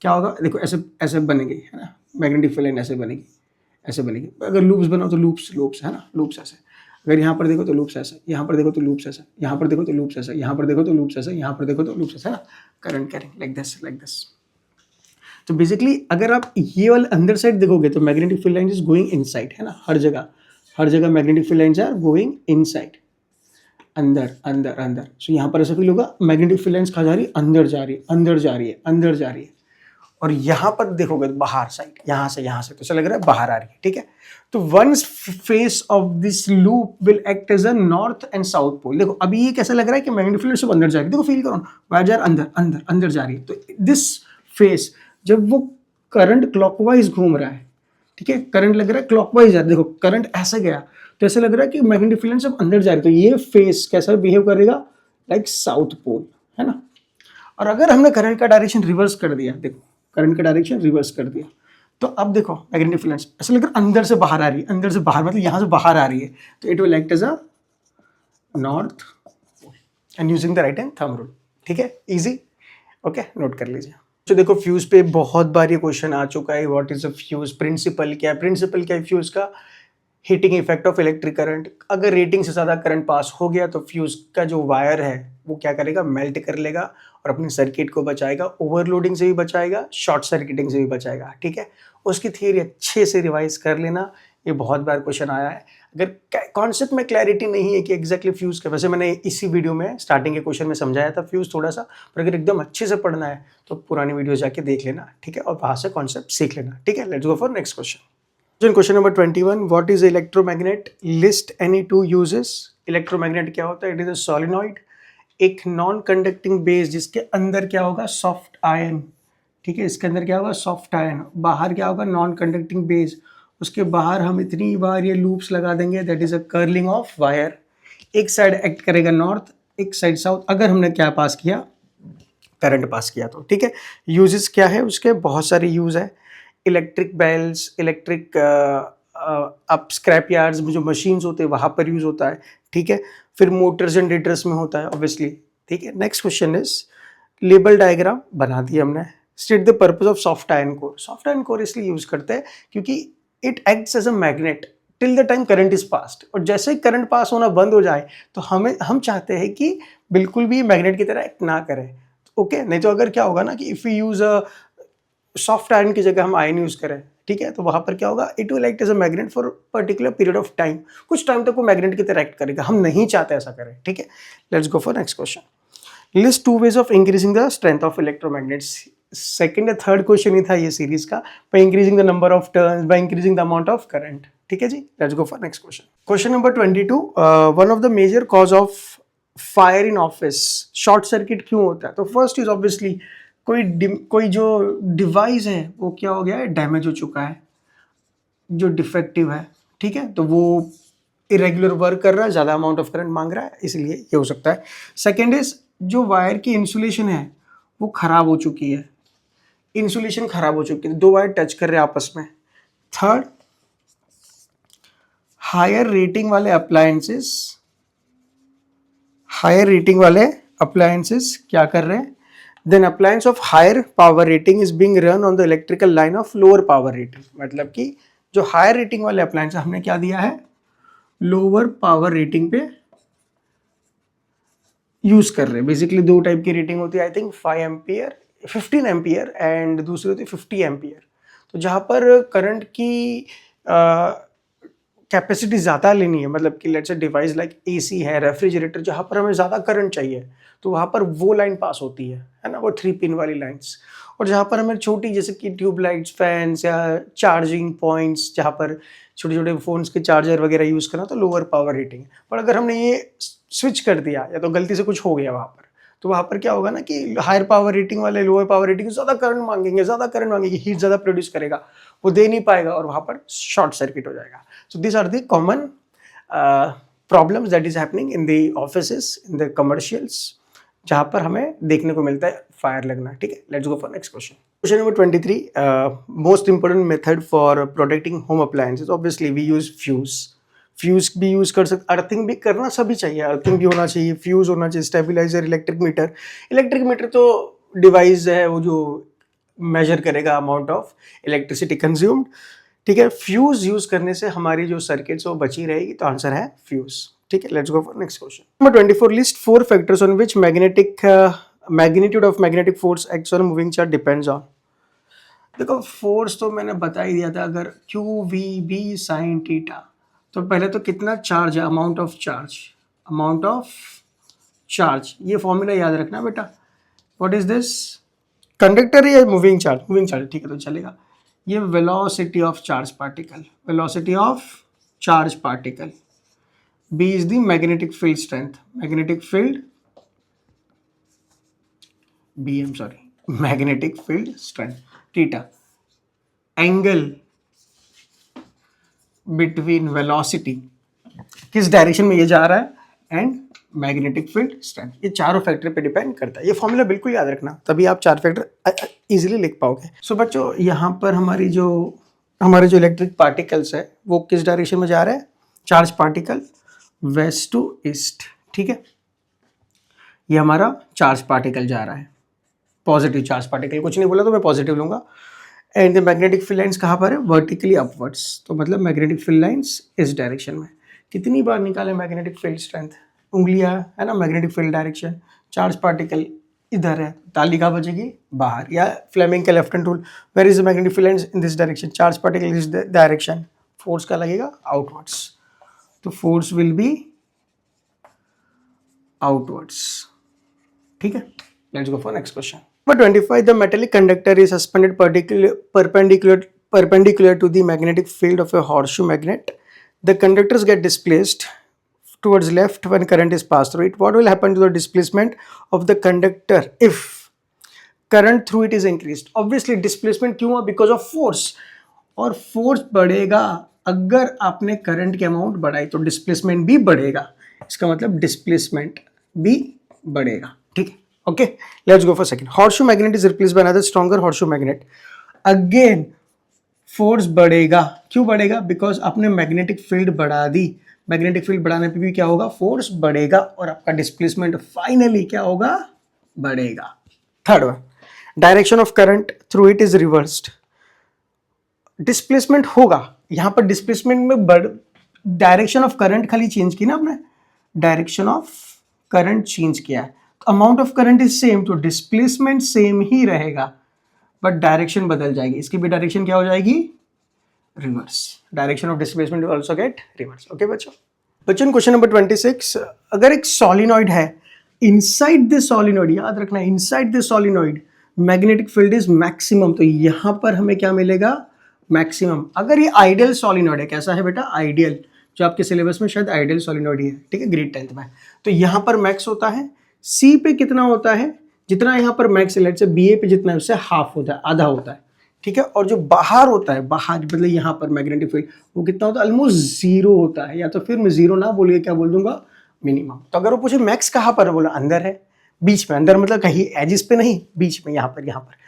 क्या होगा? देखो ऐसे ऐसे बनेगी, है ना, मैग्नेटिक फील्ड लाइन ऐसे बनेगी, ऐसे बनेगी। अगर लूप्स बनाओ तो लूप्स है ना, लूप्स ऐसे। अगर यहाँ पर देखो तो लूप्स ऐसा, यहाँ पर देखो तो लूप्स ऐसा, यहाँ पर देखो तो लूप्स ऐसा, यहाँ पर देखो तो लूप्स ऐसा, यहाँ पर देखो तो लूप्स ऐसा, है ना। Current carrying like this. तो बेसिकली अगर आप ये वाले अंदर साइड देखोगे तो magnetic field line is going inside, है ना। हर जगह magnetic field lines are going inside, अंदर। सो यहाँ पर ऐसा फील होगा मैग्नेटिक फील्ड लाइंस कहाँ जा रही है? अंदर जा रही है। और यहाँ पर देखोगे तो बाहर साइड, यहाँ से तो ऐसा लग रहा है बाहर आ रही है, ठीक है। तो one face of this loop will act as a north and south pole. देखो अभी ये कैसा लग रहा है कि मैग्नेटिक फील्ड सब अंदर जा रही है, देखो फील करो, वायर जा अंदर जा रही है। तो दिस फेस, जब वो करंट क्लॉकवाइज घूम रहा है, ठीक है, करंट लग रहा है क्लॉकवाइज जा रहा है, देखो करंट ऐसे गया तो ऐसा लग रहा है कि मैग्नेटिक फील्ड सब अंदर जा रही है। तो ये फेस कैसा बिहेव करेगा? लाइक साउथ पोल, है ना। और अगर हमने करंट का डायरेक्शन रिवर्स कर दिया, देखो करंट का डायरेक्शन रिवर्स कर दिया, तो अब देखो मैग्नेटिक फील्ड लाइंस ऐसा लग रहा है अंदर से बाहर आ रही है, अंदर से बाहर मतलब यहाँ से बाहर आ रही है, तो it will act as a north pole and using the right hand thumb rule, ठीक है, इजी, ओके, नोट कर लीजिए। तो देखो फ्यूज पे बहुत बार ये क्वेश्चन आ चुका है, what is a fuse, principle क्या है फ्यूज का? Heating effect of electric current. अगर रेटिंग से ज़्यादा करंट पास हो गया तो फ्यूज का जो वायर है वो क्या करेगा? मेल्ट कर लेगा और अपने सर्किट को बचाएगा, ओवरलोडिंग से भी बचाएगा, शॉर्ट सर्किटिंग से भी बचाएगा, ठीक है। उसकी थियरी अच्छे से रिवाइज कर लेना, ये बहुत बार क्वेश्चन आया है। अगर कॉन्सेप्ट में क्लैरिटी नहीं है कि एग्जैक्टली फ्यूज का, वैसे मैंने इसी वीडियो में स्टार्टिंग के क्वेश्चन में समझाया था फ्यूज थोड़ा सा, पर अगर एकदम अच्छे से पढ़ना है तो पुरानी वीडियो जाके देख लेना, ठीक है, और वहाँ से कॉन्सेप्ट सीख लेना, ठीक है। Let's go for next question. Question number 21, what is electromagnet? List any two uses. Electromagnet क्या होता है? इट इज अ सॉलिनॉइड, एक नॉन कंडक्टिंग बेस जिसके अंदर क्या होगा? सॉफ्ट आयन, ठीक है, इसके अंदर क्या होगा? Soft ion. बाहर क्या होगा? Non conducting base. उसके बाहर हम इतनी बार ये लूप्स लगा देंगे, that is a curling of wire. एक साइड एक्ट करेगा नॉर्थ, एक साइड साउथ, अगर हमने क्या पास किया? करंट पास किया तो, ठीक है। यूजेस क्या है उसके? बहुत सारे यूज है। इलेक्ट्रिक बेल्स, इलेक्ट्रिक अब स्क्रैप यार्ड्स में जो मशीन्स होते हैं वहाँ पर यूज होता है, ठीक है। फिर मोटर जनरेटर्स में होता है ऑब्वियसली, ठीक है। Next question is, label diagram बना दी हमने। State the purpose of soft iron core. Soft iron core इसलिए यूज करते हैं क्योंकि it acts as a magnet till the time current is passed, और जैसे ही करंट पास होना बंद हो जाए तो हम चाहते हैं कि बिल्कुल भी मैग्नेट की तरह एक्ट ना करें, ओके। नहीं तो अगर क्या होगा ना कि if you use a soft iron की जगह हम आयन यूज करें, ठीक है, तो वहां पर क्या होगा? It will act as a magnet for particular period of time, कुछ टाइम तक वो मैग्नेट की तरह एक्ट करेगा, हम नहीं चाहते ऐसा करें, ठीक है। Let's go for next question. List two ways of increasing the strength of electromagnets. Second या थर्ड क्वेश्चन ही था ये सीरीज का, by increasing the number of turns, by increasing the amount of current. ठीक है जी, let's go for next question. Question number 22, one of the major cause of fire in office, short circuit क्यों होता है? तो first is obviously कोई जो device है वो क्या हो गया है, डैमेज हो चुका है, जो डिफेक्टिव है। ठीक है, तो वो इरेगुलर वर्क कर रहा है, ज़्यादा अमाउंट ऑफ करंट मांग रहा है, इसलिए ये हो सकता है। सेकेंड इज जो वायर की इंसुलेशन है वो खराब हो चुकी है, इंसुलेशन खराब हो चुकी है, दो वायर टच कर रहे हैं आपस में। थर्ड, हायर रेटिंग वाले अप्लायंसेस क्या कर रहे हैं, then appliance of higher power rating is being run on the electrical line of lower power rating. मतलब कि जो हायर रेटिंग वाले अप्लायंस हमने क्या दिया है, लोअर पावर रेटिंग पे यूज कर रहे हैं। बेसिकली दो टाइप की रेटिंग होती है, I think 5 ampere, 15 ampere and दूसरी होती है 50 एम्पियर। तो जहाँ पर करंट की कैपेसिटी ज़्यादा लेनी है, मतलब कि let's say device like AC है, रेफ्रिजरेटर, जहाँ पर हमें ज़्यादा करंट चाहिए तो वहाँ पर वो लाइन पास होती है ना, वो 3 पिन वाली लाइंस। और जहाँ पर हमें छोटी, जैसे कि ट्यूबलाइट्स, फैंस या चार्जिंग पॉइंट्स, जहाँ पर छोटे छोटे फ़ोन्स के चार्जर वगैरह यूज़ करना, तो लोअर पावर रेटिंग। पर अगर हमने ये स्विच कर दिया या तो गलती से कुछ हो गया वहाँ पर, तो वहाँ पर क्या होगा ना कि हायर पावर रेटिंग वाले लोअर पावर रेटिंग ज़्यादा करंट मांगेंगे, हीट ज़्यादा प्रोड्यूस करेगा, वो दे नहीं पाएगा और वहाँ पर शॉर्ट सर्किट हो जाएगा। So this are the common problems that is happening in the offices, in the commercials, जहाँ पर हमें देखने को मिलता है फायर लगना। ठीक है, let's go for next question. Question number 23, most important method for protecting home appliances, obviously we use fuse भी यूज कर सकते, अर्थिंग भी करना सभी चाहिए, अर्थिंग भी होना चाहिए, फ्यूज होना चाहिए, स्टेबलाइजर, इलेक्ट्रिक मीटर तो डिवाइस है वो जो मेजर करेगा अमाउंट ऑफ इलेक्ट्रिसिटी कंज्यूम्ड। ठीक है, फ्यूज यूज करने से हमारी जो सर्किट्स वो बची रहेगी, तो आंसर है फ्यूज। ठीक है, let's go for next question. Number 24, list 4 factors on which magnitude of magnetic force acts on moving charge depends on. देखो फोर्स तो मैंने बता ही दिया था, अगर q we B sine theta, तो पहले तो कितना चार्ज है, अमाउंट ऑफ चार्ज, ये फॉर्मूला याद रखना बेटा। व्हाट इज दिस, कंडक्टर या मूविंग चार्ज, ठीक है तो चलेगा। ये velocity of charge particle, B is the magnetic field strength, magnetic field strength, theta angle between velocity, किस डायरेक्शन में ये जा रहा है, एंड मैग्नेटिक फील्ड स्ट्रेंथ, ये चारों फैक्टर पे डिपेंड करता है। ये फॉर्मूला बिल्कुल याद रखना, तभी आप 4 फैक्टर इजीली लिख पाओगे। सो बच्चों, यहाँ पर हमारे जो इलेक्ट्रिक पार्टिकल्स है वो किस डायरेक्शन में जा रहे हैं, charge particle west to east. ठीक है, ये हमारा चार्ज पार्टिकल जा रहा है, पॉजिटिव चार्ज पार्टिकल, कुछ नहीं बोला तो मैं पॉजिटिव लूंगा। And the magnetic field lines कहाँ पर है, वर्टिकली अपवर्ड्स, तो मतलब मैग्नेटिक फील्ड लाइंस इस डायरेक्शन में। कितनी बार निकाले मैग्नेटिक फील्ड स्ट्रेंथ, उंगलियां है ना, magnetic field direction, charge particle इधर है, ताली कहाँ बचेगी, बाहर। या फ्लेमिंग का left hand rule, where is the magnetic field lines, in this direction, charge particle is the direction, force का लगेगा आउटवर्ड्स, तो फोर्स विल बी आउटवर्ड्स। ठीक है, let's go for next question. Number 25, the metallic conductor is suspended perpendicular to the magnetic field of a horseshoe magnet. The conductors get displaced towards left when current is passed through it. What will happen to the displacement of the conductor if current through it is increased? Obviously displacement क्यों हुआ, because of force, और force बढ़ेगा अगर आपने current के amount बढ़ाई तो displacement भी बढ़ेगा, इसका मतलब डिस्प्लेसमेंट भी बढ़ेगा। ठीक है, okay, let's go for second. Horseshoe magnet is replaced by another stronger horseshoe magnet. Again force बढ़ेगा, क्यों बढ़ेगा, बिकॉज आपने मैग्नेटिक फील्ड बढ़ा दी, मैग्नेटिक फील्ड बढ़ाने पे भी क्या होगा, फोर्स बढ़ेगा और आपका डिस्प्लेसमेंट फाइनली क्या होगा, बढ़ेगा। Third one, direction of current through it is reversed, displacement होगा, यहां पर डिस्प्लेसमेंट में डायरेक्शन ऑफ करंट खाली चेंज की ना आपने, डायरेक्शन ऑफ करंट चेंज किया है, amount of current is same, तो डिस्प्लेसमेंट सेम ही रहेगा बट डायरेक्शन बदल जाएगी, इसकी भी डायरेक्शन क्या हो जाएगी, reverse, direction of displacement will also get reverse. Okay बच्चों, क्वेश्चन नंबर 26, अगर एक सॉलिनॉइड है, इनसाइड द सॉलिनॉइड, याद रखना inside the solenoid magnetic field is maximum, तो यहां पर हमें क्या मिलेगा, मैक्सिमम। अगर ये आइडियल सोलिनॉइड है, कैसा है बेटा, आइडियल, जो आपके सिलेबस में शायद आइडियल सोलिनॉइड ही है, ठीक है, ग्रेड 10th में, तो यहां पर मैक्स होता है। सी पे कितना होता है, जितना यहां पर मैक्स लेट से बी ए पे जितना है उससे हाफ होता है, आधा होता है, ठीक है। और जो बाहर होता है, बाहर मतलब यहाँ पर मैग्नेटिक फील्ड, वो कितना होता है, ऑलमोस्ट जीरो होता है, या तो फिर मैं जीरो ना बोलिए, क्या बोल दूंगा, मिनिमम। तो अगर वो पूछे मैक्स कहाँ पर है, बोला अंदर है, बीच में, अंदर मतलब कहीं एजिस पे नहीं, बीच में, यहाँ पर।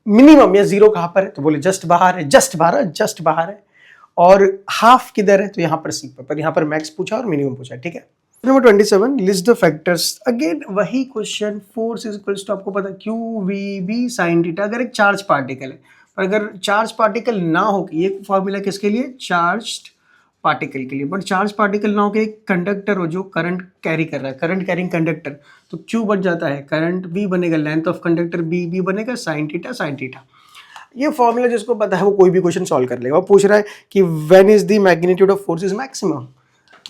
मिनिमम या जीरो कहाँ पर है, तो बोले जस्ट बाहर है, जस्ट बाहर है, जस्ट बाहर है। और हाफ किधर है, तो यहाँ पर सी पर यहाँ पर मैक्स पूछा और मिनिमम पूछा, ठीक है। Number 27, list the factors. Again वही question, force is equals to, आपको पता है q we B sine theta. अगर एक चार्ज पार्टिकल है, पर अगर चार्ज पार्टिकल ना हो, ये फॉर्मूला किसके लिए, चार्ज्ड पार्टिकल के लिए, बट चार्ज पार्टिकल ना हो के एक कंडक्टर हो जो करंट कैरी कर रहा है, करंट कैरिंग कंडक्टर, तो क्यू बन जाता है करंट, वी बनेगा लेंथ ऑफ कंडक्टर, बी बनेगा साइन थीटा, साइन थीटा। ये फॉर्मूला जिसको पता है वो कोई भी क्वेश्चन सॉल्व कर लेगा। वो पूछ रहा है कि when is the magnitude of force is maximum,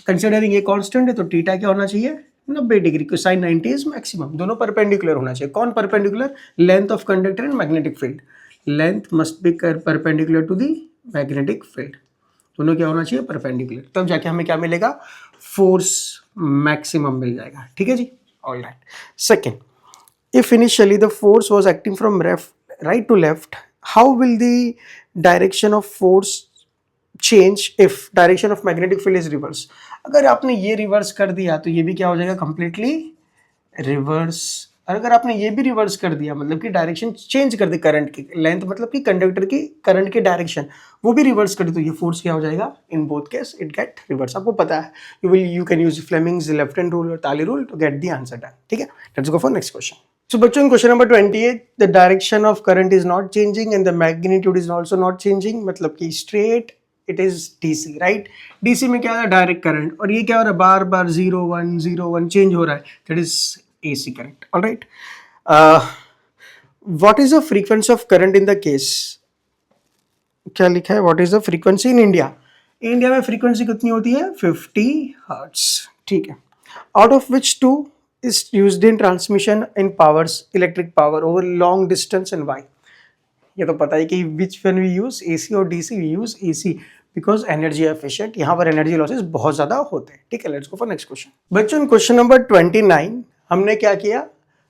considering ये कांस्टेंट है तो थीटा क्या होना चाहिए, 90 डिग्री, को साइन 90 इज मैक्सिमम। दोनों परपेंडिकुलर होना चाहिए। कौन perpendicular, length of conductor and magnetic field, length must be perpendicular to the magnetic field, दोनों क्या होना चाहिए, परपेंडिकुलर, तब जाके हमें क्या मिलेगा, फोर्स मैक्सिमम मिल जाएगा, ठीक है जी। All right. Second, if initially the force was acting from right to left, how will the direction of force change if direction of magnetic field is reverse? अगर आपने ये रिवर्स कर दिया तो ये भी क्या हो जाएगा, कंप्लीटली रिवर्स। और अगर आपने ये भी रिवर्स कर दिया, मतलब कि डायरेक्शन चेंज कर दी, करंट की लेंथ मतलब कि कंडक्टर की करंट की डायरेक्शन वो भी रिवर्स कर दी, तो ये फोर्स क्या हो जाएगा, in both case it get reverse. आपको पता है, you can use Fleming's left hand rule और ताली rule to get the answer done, ठीक है। Let's go for next question. So बच्चों, in question number 28, the direction of current is not changing and the magnitude is also not changing, मतलब कि straight it is DC, right? DC में क्या है, direct current, और ये क्या हो रहा है, बार बार 0 1 चेंज हो रहा है, that is AC current, all right? What is the frequency of current in the case? क्या लिखा है, what is the frequency in India? India में फ्रीक्वेंसी कितनी होती है, 50 हर्ट्ज, ठीक है। Out of which two is used in transmission in powers, electric power over long distance and why? ये तो पता है कि which when we use AC और DC, we use AC because energy efficient, यहाँ पर energy losses बहुत ज़्यादा होते हैं, ठीक है। Let's go for next question। बच्चों, क्वेश्चन नंबर 29 हमने क्या किया,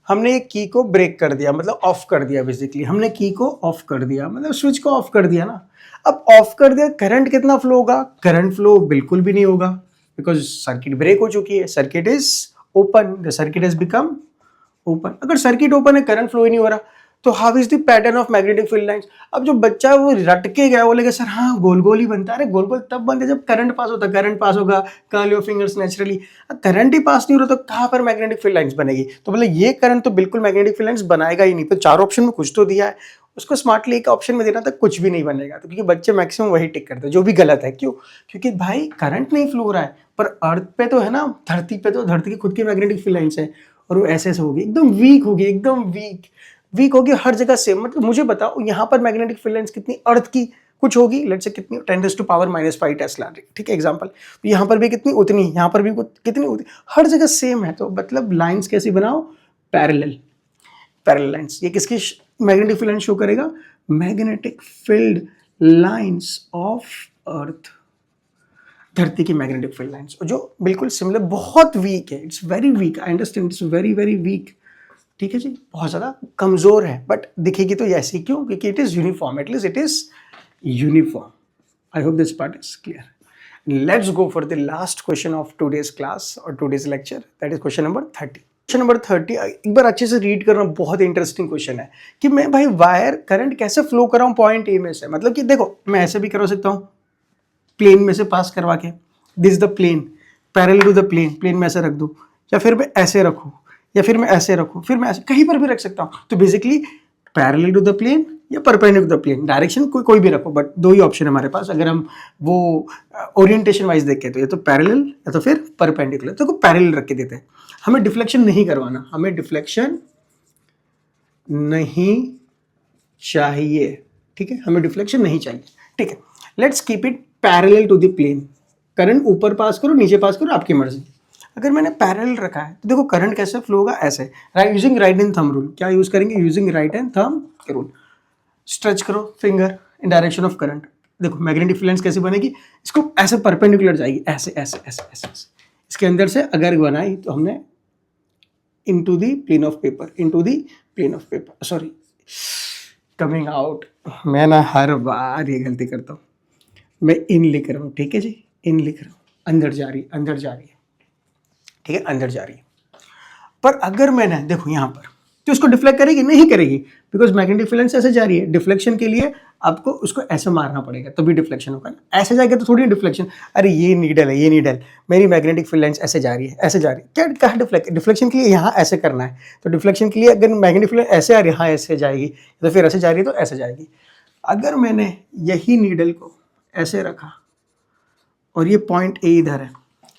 हमने एक की को ब्रेक कर दिया, मतलब ऑफ कर दिया। बेसिकली हमने की को ऑफ कर दिया, मतलब स्विच को ऑफ कर दिया ना। अब ऑफ कर दिया, करंट कितना फ्लो होगा, करंट फ्लो बिल्कुल भी नहीं होगा, बिकॉज सर्किट ब्रेक हो चुकी है, circuit is open, the circuit has become open. अगर सर्किट ओपन है, करंट फ्लो ही नहीं हो रहा, तो how is the pattern of magnetic field lines. अब जो बच्चा वो रट के गया, बोलेगा सर हाँ गोल गोल ही बनता है। अरे गोल गोल तब बनते जब करंट पास होता है, करंट पास होगा, curl your fingers naturally. Current ही पास नहीं हो रहा तो कहाँ पर मैग्नेटिक फील्ड लाइंस बनेगी, तो बोले ये करंट तो बिल्कुल मैग्नेटिक फील्ड लाइंस बनाएगा ही नहीं। तो चार ऑप्शन में कुछ तो दिया है, उसको स्मार्टली एक ऑप्शन में देना था, कुछ भी नहीं बनेगा। तो क्योंकि बच्चे मैक्सिमम वही टिक करते हैं, जो भी गलत है। क्यों, क्योंकि भाई करंट नहीं फ्लो हो रहा है, पर अर्थ पे तो है ना, धरती पे तो धरती की खुद की मैग्नेटिक फील्ड लाइंस है, और वो ऐसे होगी, एकदम वीक होगी, एकदम वीक होगी हर जगह सेम। मतलब मुझे बताओ यहाँ पर मैग्नेटिक फील्ड लाइंस कितनी अर्थ की कुछ होगी, लेट्स से कितनी, 10⁻⁵ टेस्ला, ठीक है एग्जांपल। तो यहाँ पर भी कितनी, उतनी, यहाँ पर भी कितनी, उतनी, हर जगह सेम है। तो मतलब लाइंस कैसी बनाओ, पैरेलल लाइंस। ये किसकी मैग्नेटिक फील्ड लाइंस शो करेगा, magnetic field lines of earth, धरती की मैग्नेटिक फील्ड लाइंस, जो बिल्कुल सिमिलर, बहुत वीक है, it's very weak, I understand, it's very very weak, ठीक है जी, बहुत ज़्यादा कमज़ोर है, बट दिखेगी तो ऐसी क्यों, क्योंकि it is uniform, at least it is uniform. I hope this part is clear. Let's go for the last question of today's class or today's lecture, that is question number 30। Question number 30 एक बार अच्छे से read करना, बहुत interesting question है कि मैं भाई wire current कैसे फ्लो कराऊँ पॉइंट ए में से। मतलब कि देखो मैं ऐसे भी करवा सकता हूँ, प्लेन में से पास करवा के, this is the plane, parallel to the plane में ऐसे रख दूँ, या फिर मैं ऐसे रखूँ, या फिर मैं ऐसे रखूँ, फिर मैं ऐसे कहीं पर भी रख सकता हूँ। तो basically parallel to the plane या perpendicular to the plane, direction कोई भी रखो, बट दो ही ऑप्शन है हमारे पास। अगर हम वो ओरिएंटेशन वाइज देखें तो ये तो पैरेलल या तो फिर परपेंडिकुलर, तो पैरेलल रख के देते हैं। हमें डिफ्लेक्शन नहीं करवाना, हमें डिफ्लेक्शन नहीं चाहिए, ठीक है, हमें डिफ्लेक्शन नहीं चाहिए, ठीक है। Let's keep it parallel to the plane, current ऊपर पास करो नीचे पास करो आपकी मर्जी। अगर मैंने पैरेलल रखा है तो देखो करंट कैसे फ्लो होगा, ऐसे using right hand thumb rule. क्या यूज करेंगे, using right hand thumb rule. Stretch करो finger in direction of current, देखो मैग्नेटिक फील्ड कैसे बनेगी, इसको ऐसे परपेंडिकुलर जाएगी, ऐसे ऐसे ऐसे ऐसे ऐसे। इसके अंदर से अगर बनाई तो हमने into the plane of paper, into the plane of paper, sorry coming out. मैं ना हर बार ये गलती करता हूँ, मैं इन लिख रहा हूँ, ठीक है जी, इन लिख रहा हूँ, अंदर जा रही है, अंदर जा रही है, ठीक है, अंदर जा रही है। पर अगर मैंने देखो यहाँ पर, तो उसको डिफ्लेक्ट करेगी, नहीं करेगी, बिकॉज मैग्नेटिक फील्ड ऐसे जा रही है। डिफ्लेक्शन के लिए आपको उसको ऐसे मारना पड़ेगा तभी डिफ्लेक्शन होगा ना, ऐसे जाएगा तो थोड़ी डिफ्लेक्शन। अरे ये नीडल है, ये नीडल, मेरी मैग्नेटिक फील्ड लाइंस ऐसे जा रही है, ऐसे जा रही है, क्या कहा डिफ्लेक्शन के लिए यहाँ ऐसे करना है, तो डिफ्लेक्शन के लिए अगर मैग्नेटिक फील्ड ऐसे आ रही है, हाँ ऐसे जाएगी, तो फिर ऐसे जा रही है तो ऐसे जाएगी। अगर मैंने यही नीडल को ऐसे रखा और ये पॉइंट ए इधर है,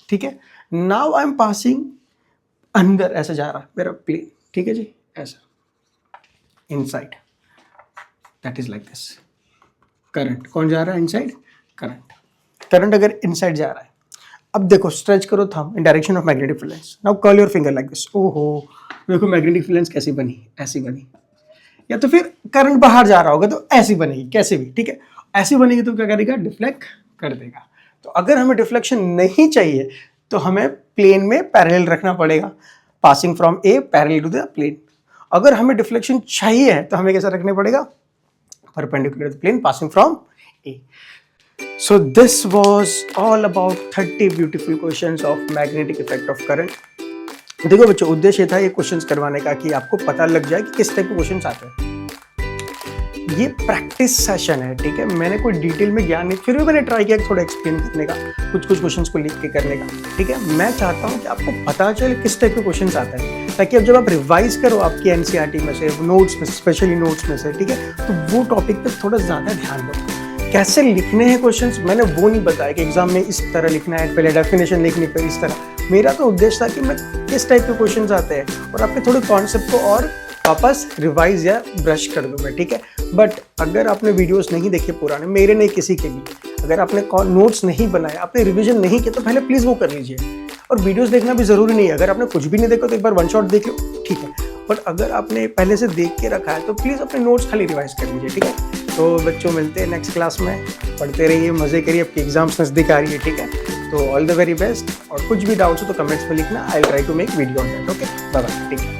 ठीक है, नाउ आई एम पासिंग अंदर, ऐसे जा रहा है मेरा प्लेन, ठीक है जी, ऐसा inside, that is like this. Current कौन जा रहा है, इनसाइड करंट। करंट अगर इनसाइड जा रहा है, अब देखो स्ट्रेच करो thumb in direction of magnetic field lines, now curl your finger like this. ओहो देखो मैग्नेटिक फील्ड लाइंस कैसी बनी, ऐसी बनी। या तो फिर करंट बाहर जा रहा होगा तो ऐसी बनेगी, कैसे भी, ठीक है, ऐसी बनेगी तो क्या करेगा, डिफ्लेक्ट कर देगा। तो अगर हमें डिफ्लेक्शन नहीं चाहिए तो हमें प्लेन में पैरेलल रखना पड़ेगा, passing from A parallel to the plane. अगर हमें डिफ्लेक्शन चाहिए तो हमें कैसा रखना पड़ेगा, perpendicular to the plane passing from A. So this was all about 30 beautiful questions of magnetic effect of current. देखो बच्चों, उद्देश्य था ये क्वेश्चंस करवाने का कि आपको पता लग जाए कि किस टाइप के क्वेश्चंस आते हैं। ये प्रैक्टिस सेशन है, ठीक है, मैंने कोई डिटेल में ज्ञान नहीं, फिर भी मैंने ट्राई किया थोड़ा एक्सप्लेन करने का, कुछ कुछ क्वेश्चंस को लिख के करने का, ठीक है। मैं चाहता हूँ कि आपको पता चले किस टाइप के क्वेश्चंस आते हैं, ताकि अब जब आप रिवाइज करो आपकी एनसीईआरटी में से, नोट्स में, स्पेशली नोट्स में से, ठीक है, तो वो टॉपिक पे थोड़ा ज़्यादा ध्यान दो। कैसे लिखने हैं क्वेश्चंस मैंने वो नहीं बताया कि एग्जाम में इस तरह लिखना है, पहले डेफिनेशन लिखनी, फिर इस तरह। मेरा तो उद्देश्य था कि मैं किस टाइप के क्वेश्चंस आते हैं और आपके थोड़े कॉन्सेप्ट को और वापस रिवाइज या ब्रश कर दूं मैं, ठीक है। बट अगर आपने वीडियोस नहीं देखे पुराने, मेरे नहीं किसी के भी, अगर आपने नोट्स नहीं बनाए, आपने रिवीजन नहीं किया, तो पहले प्लीज़ वो कर लीजिए। और वीडियोस देखना भी ज़रूरी नहीं है, अगर आपने कुछ भी नहीं देखा तो एक बार वन शॉट देख लो, ठीक है। बट अगर आपने पहले से देख के रखा है तो प्लीज़ अपने नोट्स खाली रिवाइज कर लीजिए, ठीक है। तो बच्चों मिलते हैं नेक्स्ट क्लास में, पढ़ते रहिए, मज़े करिए, आपकी एग्जाम्स नज़दीक आ रही है, ठीक है। तो ऑल द वेरी बेस्ट, और कुछ भी डाउट्स हो तो कमेंट्स में लिखना, I will try to make video on that, okay, bye bye, ठीक है।